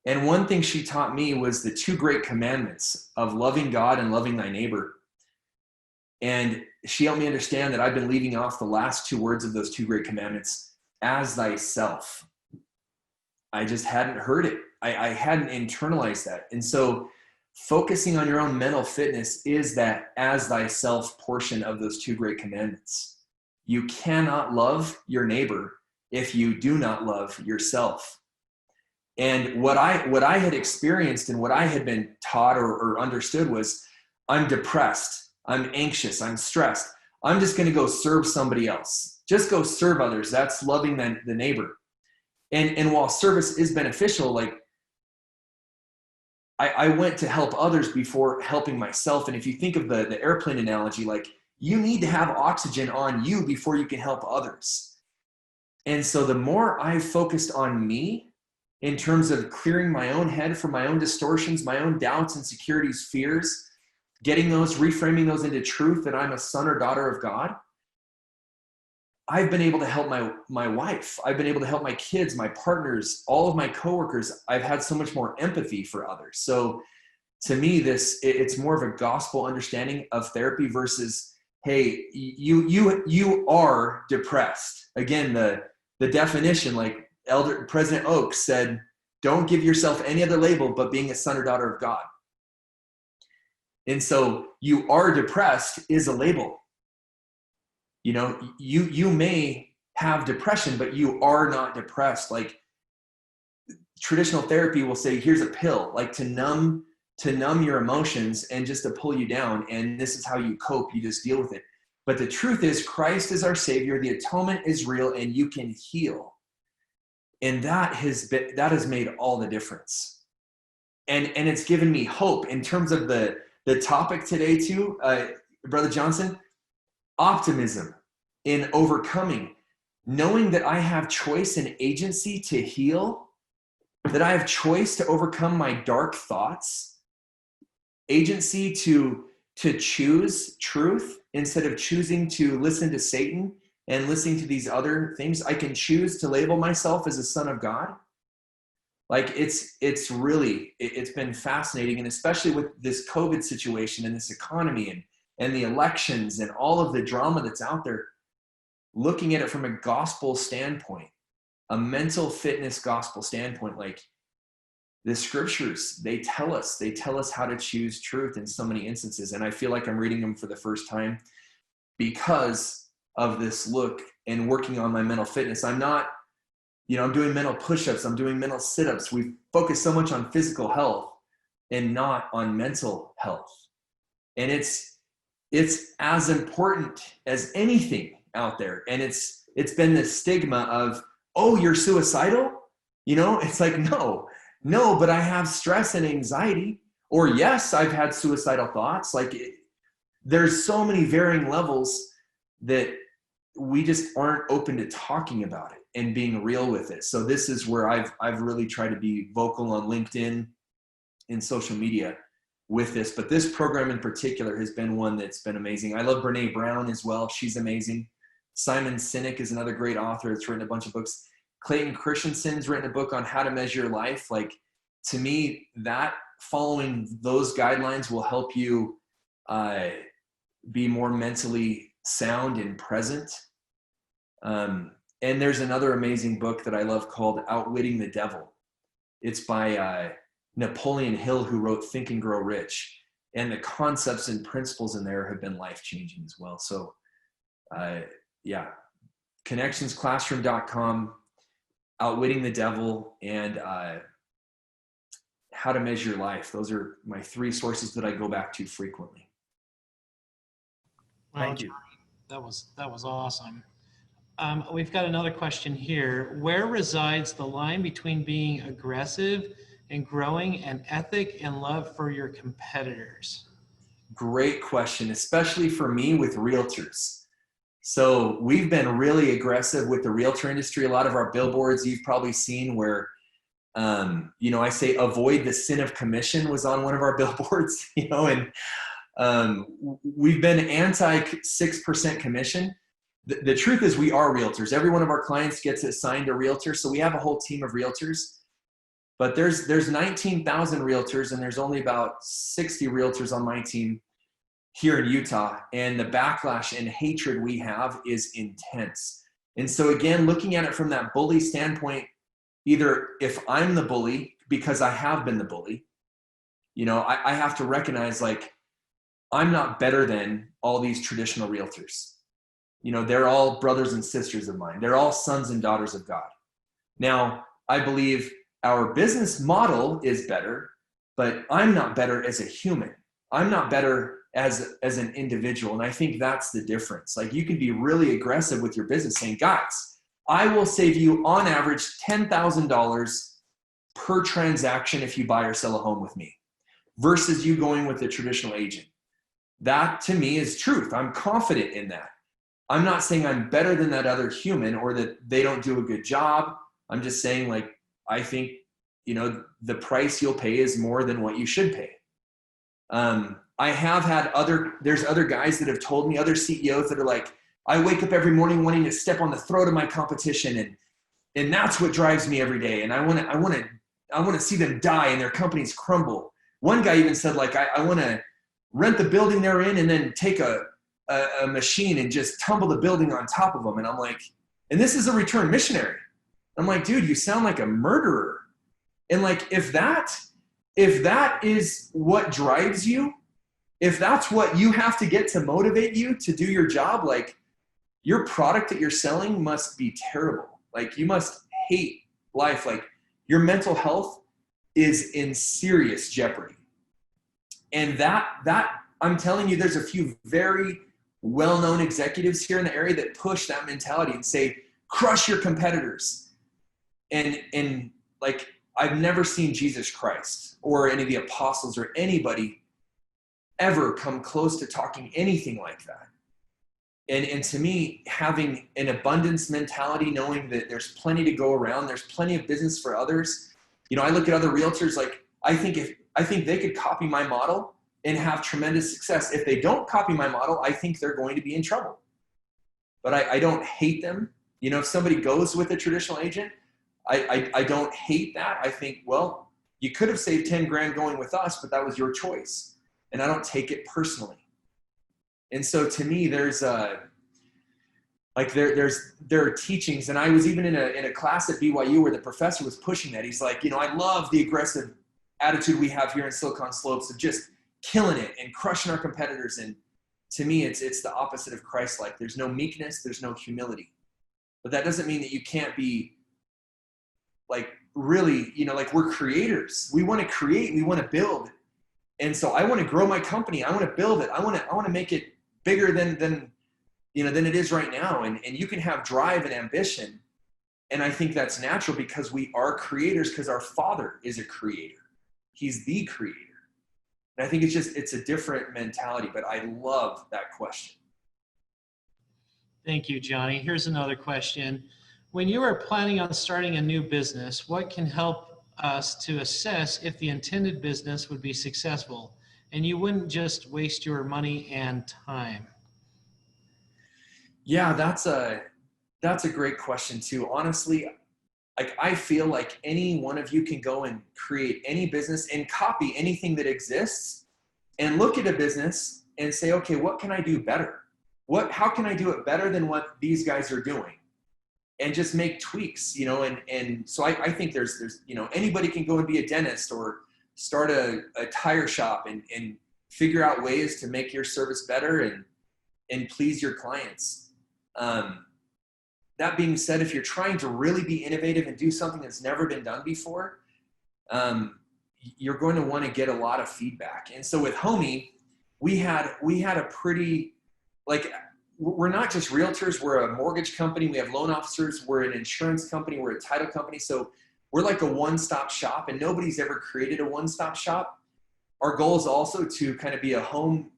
And one thing she taught me was the two great commandments of loving God and loving thy neighbor. And she helped me understand that I've been leaving off the last two words of those two great commandments, as thyself. I just hadn't heard it. I hadn't internalized that. And so focusing on your own mental fitness is that as thyself portion of those two great commandments. You cannot love your neighbor if you do not love yourself. And what I had experienced and what I had been taught or understood was, I'm depressed, I'm anxious, I'm stressed. I'm just going to go serve somebody else. Just go serve others. That's loving the neighbor. And while service is beneficial, like I went to help others before helping myself. And if you think of the airplane analogy, like you need to have oxygen on you before you can help others. And so the more I focused on me in terms of clearing my own head from my own distortions, my own doubts, insecurities, fears, getting those, reframing those into truth that I'm a son or daughter of God, I've been able to help my wife. I've been able to help my kids, my partners, all of my coworkers. I've had so much more empathy for others. So to me, it's more of a gospel understanding of therapy versus, hey, you are depressed. Again, the definition, like President Oaks said, don't give yourself any other label but being a son or daughter of God. And so you are depressed is a label. You know, you may have depression, but you are not depressed. Like traditional therapy will say, here's a pill, like to numb your emotions and just to pull you down. And this is how you cope. You just deal with it. But the truth is, Christ is our Savior. The atonement is real, and you can heal. And that has made all the difference. And it's given me hope in terms of the topic today too, Brother Johnson. Optimism in overcoming, knowing that I have choice and agency to heal, that I have choice to overcome my dark thoughts, agency to choose truth instead of choosing to listen to Satan and listening to these other things. I can choose to label myself as a son of God. Like it's been fascinating, and especially with this COVID situation and this economy and the elections and all of the drama that's out there, looking at it from a gospel standpoint, a mental fitness gospel standpoint, like the scriptures, they tell us how to choose truth in so many instances. And I feel like I'm reading them for the first time because of this look and working on my mental fitness. I'm not, I'm doing mental push-ups, I'm doing mental sit-ups. We focus so much on physical health and not on mental health. And it's as important as anything out there. And it's been the stigma of, oh, you're suicidal? It's like, no, but I have stress and anxiety. Or yes, I've had suicidal thoughts. Like there's so many varying levels that we just aren't open to talking about it and being real with it. So this is where I've really tried to be vocal on LinkedIn and social media with this. But this program in particular has been one that's been amazing. I love Brene Brown as well. She's amazing. Simon Sinek is another great author that's written a bunch of books. Clayton Christensen's written a book on how to measure your life. Like to me, that following those guidelines will help you be more mentally sound and present. And there's another amazing book that I love called Outwitting the Devil. It's by Napoleon Hill, who wrote Think and Grow Rich. And the concepts and principles in there have been life-changing as well. So connectionsclassroom.com, Outwitting the Devil, and How to Measure Your Life. Those are my three sources that I go back to frequently. Thank you. That was awesome. We've got another question here. Where resides the line between being aggressive and growing an ethic and love for your competitors? great question, especially for me with realtors. So we've been really aggressive with the realtor industry. A lot of our billboards you've probably seen where, I say avoid the sin of commission was on one of our billboards, and we've been anti 6% commission. The truth is we are realtors. Every one of our clients gets assigned a realtor. So we have a whole team of realtors, but there's 19,000 realtors and there's only about 60 realtors on my team here in Utah. And the backlash and hatred we have is intense. And so again, looking at it from that bully standpoint, either if I'm the bully, because I have been the bully, I have to recognize like, I'm not better than all these traditional realtors. They're all brothers and sisters of mine. They're all sons and daughters of God. Now, I believe our business model is better, but I'm not better as a human. I'm not better as an individual. And I think that's the difference. Like you can be really aggressive with your business saying, guys, I will save you on average $10,000 per transaction if you buy or sell a home with me versus you going with a traditional agent. That to me is truth. I'm confident in that. I'm not saying I'm better than that other human or that they don't do a good job. I'm just saying like, I think, the price you'll pay is more than what you should pay. I have had there's other guys that have told me, other CEOs that are like, I wake up every morning wanting to step on the throat of my competition. And that's what drives me every day. And I want to see them die and their companies crumble. One guy even said like, I want to rent the building they're in and then take a machine and just tumble the building on top of them. And I'm like, and this is a return missionary. I'm like, dude, you sound like a murderer. And like, if that is what drives you, if that's what you have to get to motivate you to do your job, like your product that you're selling must be terrible. Like you must hate life. Like your mental health is in serious jeopardy. And that I'm telling you, there's a few very well-known executives here in the area that push that mentality and say, crush your competitors. And like, I've never seen Jesus Christ or any of the apostles or anybody ever come close to talking anything like that. And to me, having an abundance mentality, knowing that there's plenty to go around, there's plenty of business for others. I look at other realtors, like I think they could copy my model and have tremendous success. If they don't copy my model, I think they're going to be in trouble. But I don't hate them. If somebody goes with a traditional agent, I don't hate that. I think, well, you could have saved 10 grand going with us, but that was your choice. And I don't take it personally. And so to me, there's there are teachings, and I was even in a class at BYU where the professor was pushing that. He's like, I love the aggressive attitude we have here in Silicon Slopes of just killing it and crushing our competitors. And to me, it's the opposite of Christ-like. There's no meekness, there's no humility. But that doesn't mean that you can't be like really, like we're creators. We want to create, we want to build. And so I want to grow my company. I want to build it. I want to make it bigger than it is right now. And you can have drive and ambition. And I think that's natural because we are creators because our Father is a creator. He's the creator. And I think it's a different mentality, but I love that question. Thank you, Johnny. Here's another question. When you are planning on starting a new business, what can help us to assess if the intended business would be successful and you wouldn't just waste your money and time? Yeah, that's a great question too. Honestly, like I feel like any one of you can go and create any business and copy anything that exists and look at a business and say, okay, what can I do better? How can I do it better than what these guys are doing? And just make tweaks, and so I think there's anybody can go and be a dentist or start a tire shop and figure out ways to make your service better and please your clients. That being said, if you're trying to really be innovative and do something that's never been done before, you're going to want to get a lot of feedback. And so with Homie, we had a pretty, like, we're not just realtors, we're a mortgage company, we have loan officers, we're an insurance company, we're a title company. So we're like a one-stop shop, and nobody's ever created a one-stop shop. Our goal is also to kind of be a home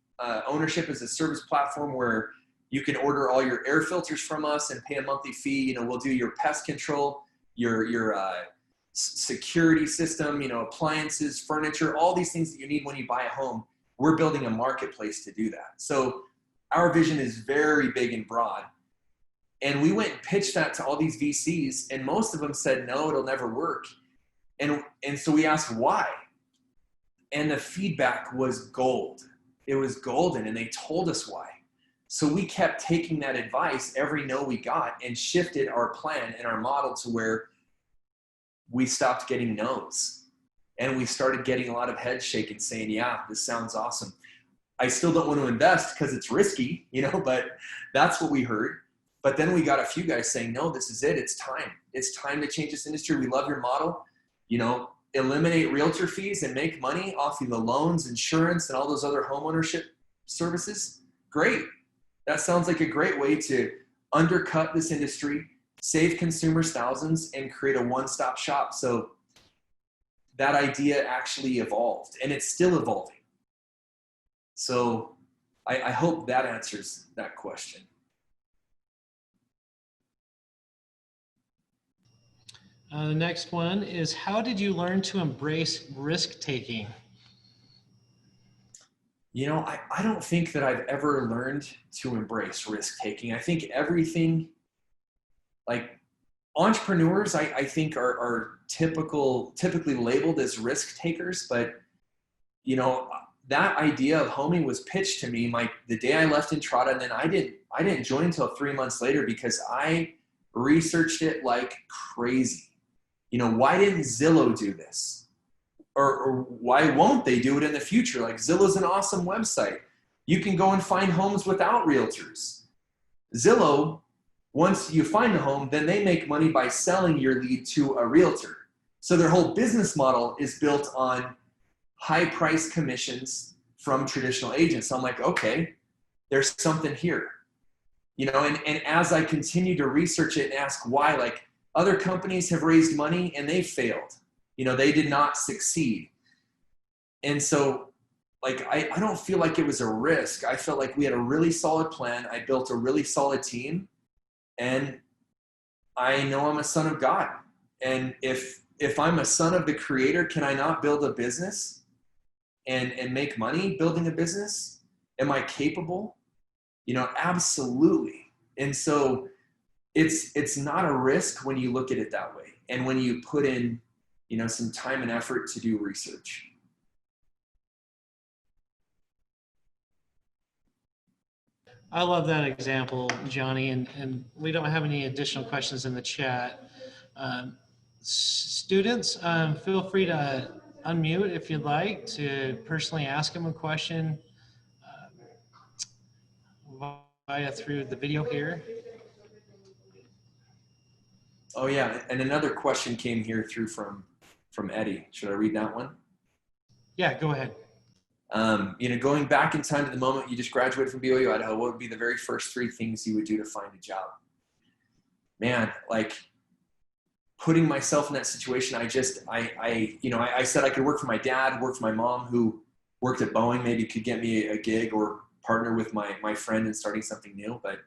ownership as a service platform where you can order all your air filters from us and pay a monthly fee. You know, we'll do your pest control, your security system, you know, appliances, furniture, all these things that you need when you buy a home. We're building a marketplace to do that. So our vision is very big and broad. And we went and pitched that to all these VCs, and most of them said, no, it'll never work. And so we asked why. And the feedback was gold. It was golden, and they told us why. So we kept taking that advice, every no we got, and shifted our plan and our model to where we stopped getting no's. And we started getting a lot of heads shaking saying, yeah, this sounds awesome. I still don't want to invest because it's risky, you know, but that's what we heard. But then we got a few guys saying, no, this is it. It's time. It's time to change this industry. We love your model. You know, eliminate realtor fees and make money off of the loans, insurance, and all those other homeownership services. Great. That sounds like a great way to undercut this industry, save consumers thousands, and create a one-stop shop. So that idea actually evolved, and it's still evolving. So I hope that answers that question. The next one is, how did you learn to embrace risk-taking? You know, I don't think that I've ever learned to embrace risk-taking. I think everything, like entrepreneurs, I think are typically labeled as risk takers, but you know, that idea of homing was pitched to me the day I left Entrada, and then I didn't join until 3 months later because I researched it like crazy. You know, why didn't Zillow do this? Or why won't they do it in the future? Like, Zillow's an awesome website. You can go and find homes without realtors. Zillow, once you find a home, then they make money by selling your lead to a realtor. So their whole business model is built on high price commissions from traditional agents. So I'm like, okay, there's something here. You know, and as I continue to research it and ask why, like, other companies have raised money and they failed. You know, they did not succeed. And so, like, I don't feel like it was a risk. I felt like we had a really solid plan. I built a really solid team, and I know I'm a son of God. And if I'm a son of the Creator, can I not build a business and make money building a business? Am I capable? You know, absolutely. And so it's not a risk when you look at it that way. And when you put in, you know, some time and effort to do research. I love that example, Johnny, and we don't have any additional questions in the chat. Students, feel free to unmute if you'd like to personally ask him a question via through the video here. Oh yeah, and another question came here through from Eddie. Should I read that one? Yeah, go ahead. You know, going back in time to the moment you just graduated from BYU, Idaho, what would be the very first 3 things you would do to find a job? Man, like, putting myself in that situation, I said I could work for my dad, work for my mom who worked at Boeing, maybe could get me a gig or partner with my friend in starting something new. But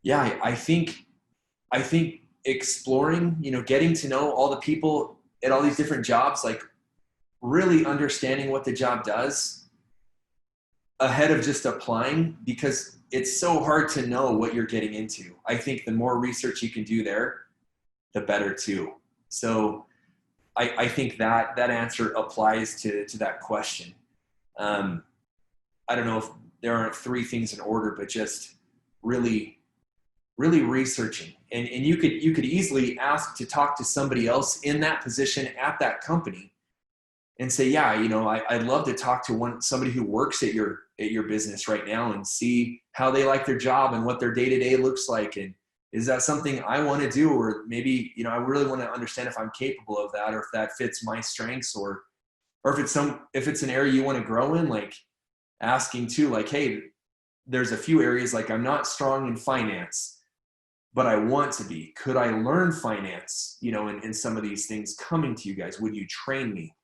yeah, I think exploring, you know, getting to know all the people at all these different jobs, like really understanding what the job does ahead of just applying, because it's so hard to know what you're getting into. I think the more research you can do there, the better too. So I think that answer applies to that question. I don't know if there aren't 3 things in order, but just really researching. And you could easily ask to talk to somebody else in that position at that company and say, yeah, you know, I'd love to talk to somebody who works at your business right now and see how they like their job and what their day-to-day looks like. And is that something I want to do? Or maybe, you know, I really want to understand if I'm capable of that, or if that fits my strengths, or if it's an area you want to grow in, like asking too, like, hey, there's a few areas, like I'm not strong in finance, but I want to be. Could I learn finance, you know, in some of these things coming to you guys? Would you train me?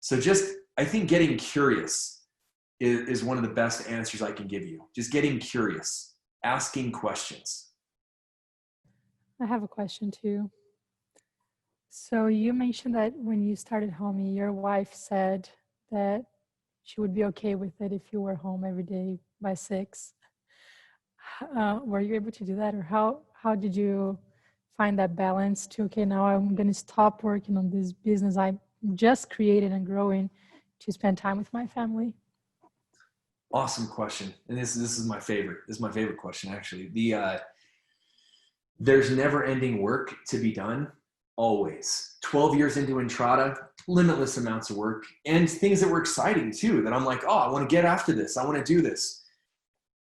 So just, I think getting curious is one of the best answers I can give you. Just getting curious, asking questions. I have a question too. So you mentioned that when you started Homey, your wife said that she would be okay with it if you were home every day by 6. Were you able to do that, or how did you find that balance to, okay, now I'm going to stop working on this business I just created and growing to spend time with my family? Awesome question. And this is my favorite. This is my favorite question, actually. There's never ending work to be done. Always. 12 years into Entrada, limitless amounts of work, and things that were exciting too, that I'm like, oh, I want to get after this. I want to do this.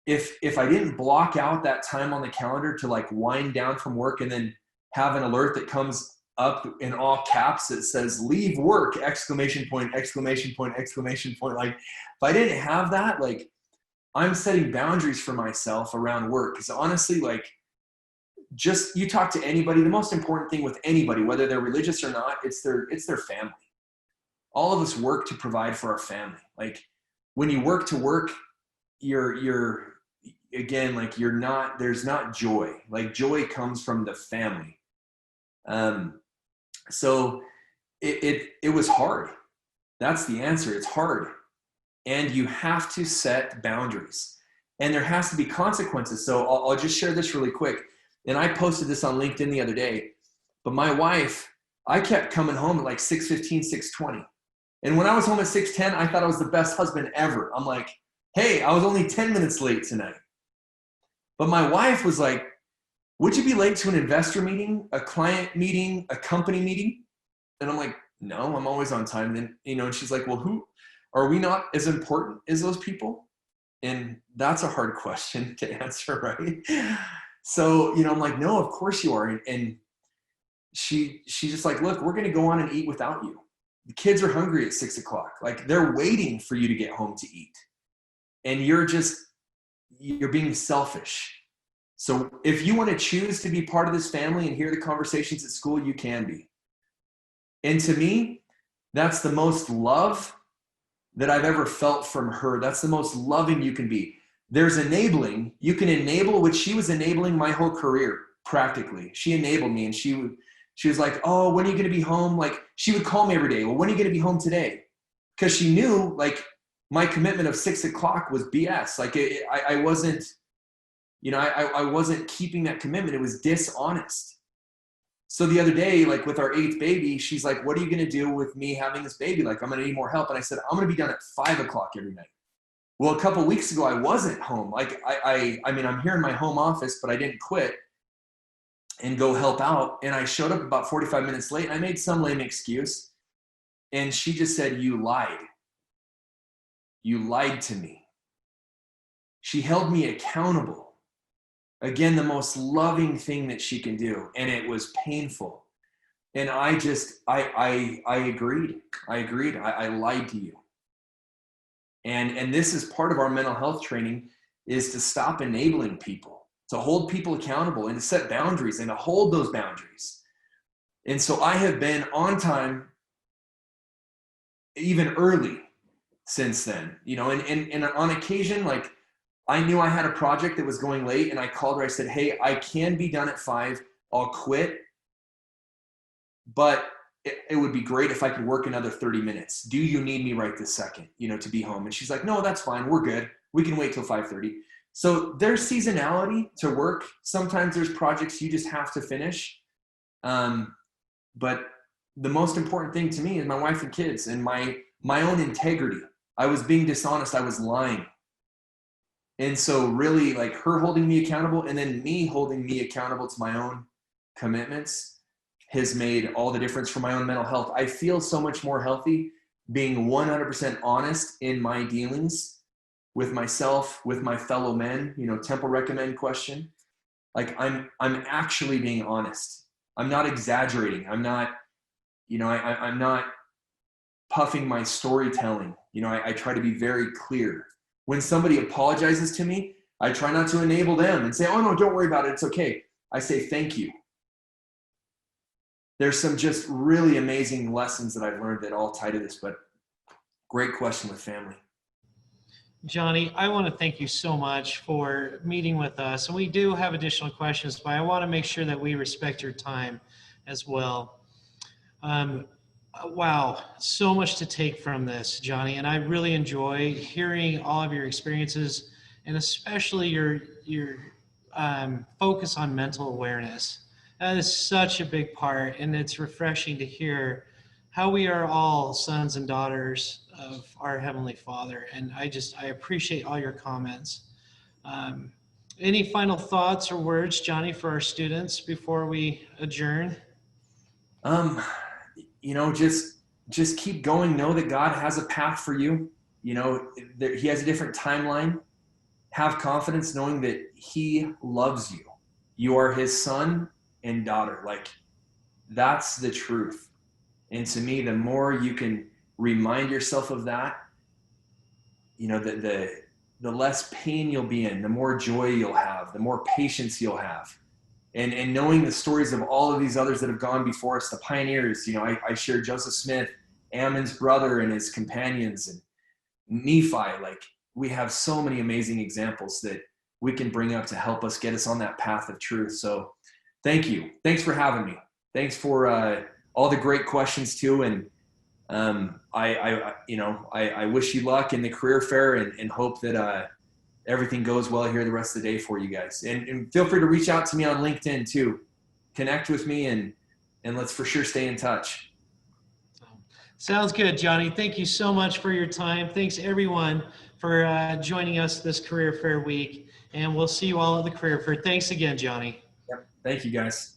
If I didn't block out that time on the calendar to like wind down from work and then have an alert that comes up in all caps that says leave work, exclamation point, exclamation point, exclamation point. Like if I didn't have that, like I'm setting boundaries for myself around work. Because honestly, like just you talk to anybody, the most important thing with anybody, whether they're religious or not, it's their family. All of us work to provide for our family. Like when you work to work, you're again, like there's not joy. Like joy comes from the family. So it was hard. That's the answer. It's hard. And you have to set boundaries. And there has to be consequences. So I'll just share this really quick. And I posted this on LinkedIn the other day. But my wife, I kept coming home at like 6:15, 6:20. And when I was home at 6:10, I thought I was the best husband ever. I'm like, hey, I was only 10 minutes late tonight. But my wife was like, would you be late to an investor meeting, a client meeting, a company meeting? And I'm like, no, I'm always on time. Then, and she's like, well, who are we not as important as those people? And that's a hard question to answer, right? So, I'm like, no, of course you are. And she's just like, look, we're going to go on and eat without you. The kids are hungry at 6 o'clock. Like they're waiting for you to get home to eat. And you're being selfish. So if you want to choose to be part of this family and hear the conversations at school, you can be. And to me, that's the most love that I've ever felt from her. That's the most loving you can be. There's enabling. You can enable, which she was enabling my whole career, practically. She enabled me, and she was like, oh, when are you going to be home? Like, she would call me every day. Well, when are you going to be home today? Because she knew, like, my commitment of 6 o'clock was BS. Like, I wasn't, I wasn't keeping that commitment. It was dishonest. So the other day, like with our 8th baby, she's like, what are you going to do with me having this baby? Like, I'm going to need more help. And I said, I'm going to be done at 5 o'clock every night. Well, a couple of weeks ago, I wasn't home. Like, I mean, I'm here in my home office, but I didn't quit and go help out. And I showed up about 45 minutes late, and I made some lame excuse. And she just said, you lied. You lied to me. She held me accountable. Again, the most loving thing that she can do. And it was painful. And I agreed. I lied to you. And this is part of our mental health training, is to stop enabling people, to hold people accountable and to set boundaries and to hold those boundaries. And so I have been on time, even early since then, and on occasion, like, I knew I had a project that was going late, and I called her. I said, hey, I can be done at 5. I'll quit, but it would be great if I could work another 30 minutes. Do you need me right this second, to be home? And she's like, no, that's fine. We're good. We can wait till 5:30. So there's seasonality to work. Sometimes there's projects you just have to finish. But the most important thing to me is my wife and kids and my own integrity. I was being dishonest. I was lying. And so really, like, her holding me accountable and then me holding me accountable to my own commitments has made all the difference for my own mental health. I feel so much more healthy being 100% honest in my dealings with myself, with my fellow men. Temple recommend question. Like, I'm actually being honest. I'm not exaggerating. I'm not, I'm not puffing my storytelling. I try to be very clear. When somebody apologizes to me, I try not to enable them and say, oh, no, don't worry about it. It's okay. I say, thank you. There's some just really amazing lessons that I've learned that all tie to this, but great question with family. Johnny, I want to thank you so much for meeting with us. And we do have additional questions, but I want to make sure that we respect your time as well. Wow, so much to take from this, Johnny. And I really enjoy hearing all of your experiences and especially your focus on mental awareness. That is such a big part. And it's refreshing to hear how we are all sons and daughters of our Heavenly Father. And I appreciate all your comments. Any final thoughts or words, Johnny, for our students before we adjourn? Just keep going. Know that God has a path for you. He has a different timeline. Have confidence knowing that he loves you. You are his son and daughter. Like, that's the truth. And to me, the more you can remind yourself of that, the less pain you'll be in, the more joy you'll have, the more patience you'll have. And knowing the stories of all of these others that have gone before us, the pioneers, I share Joseph Smith, Ammon's brother and his companions, and Nephi. Like, we have so many amazing examples that we can bring up to help us get us on that path of truth. So thank you. Thanks for having me. Thanks for all the great questions too. And I wish you luck in the career fair and hope that everything goes well here the rest of the day for you guys. And feel free to reach out to me on LinkedIn too. Connect with me and let's for sure stay in touch. Sounds good, Johnny. Thank you so much for your time. Thanks everyone for joining us this career fair week. And we'll see you all at the career fair. Thanks again, Johnny. Yep. Thank you guys.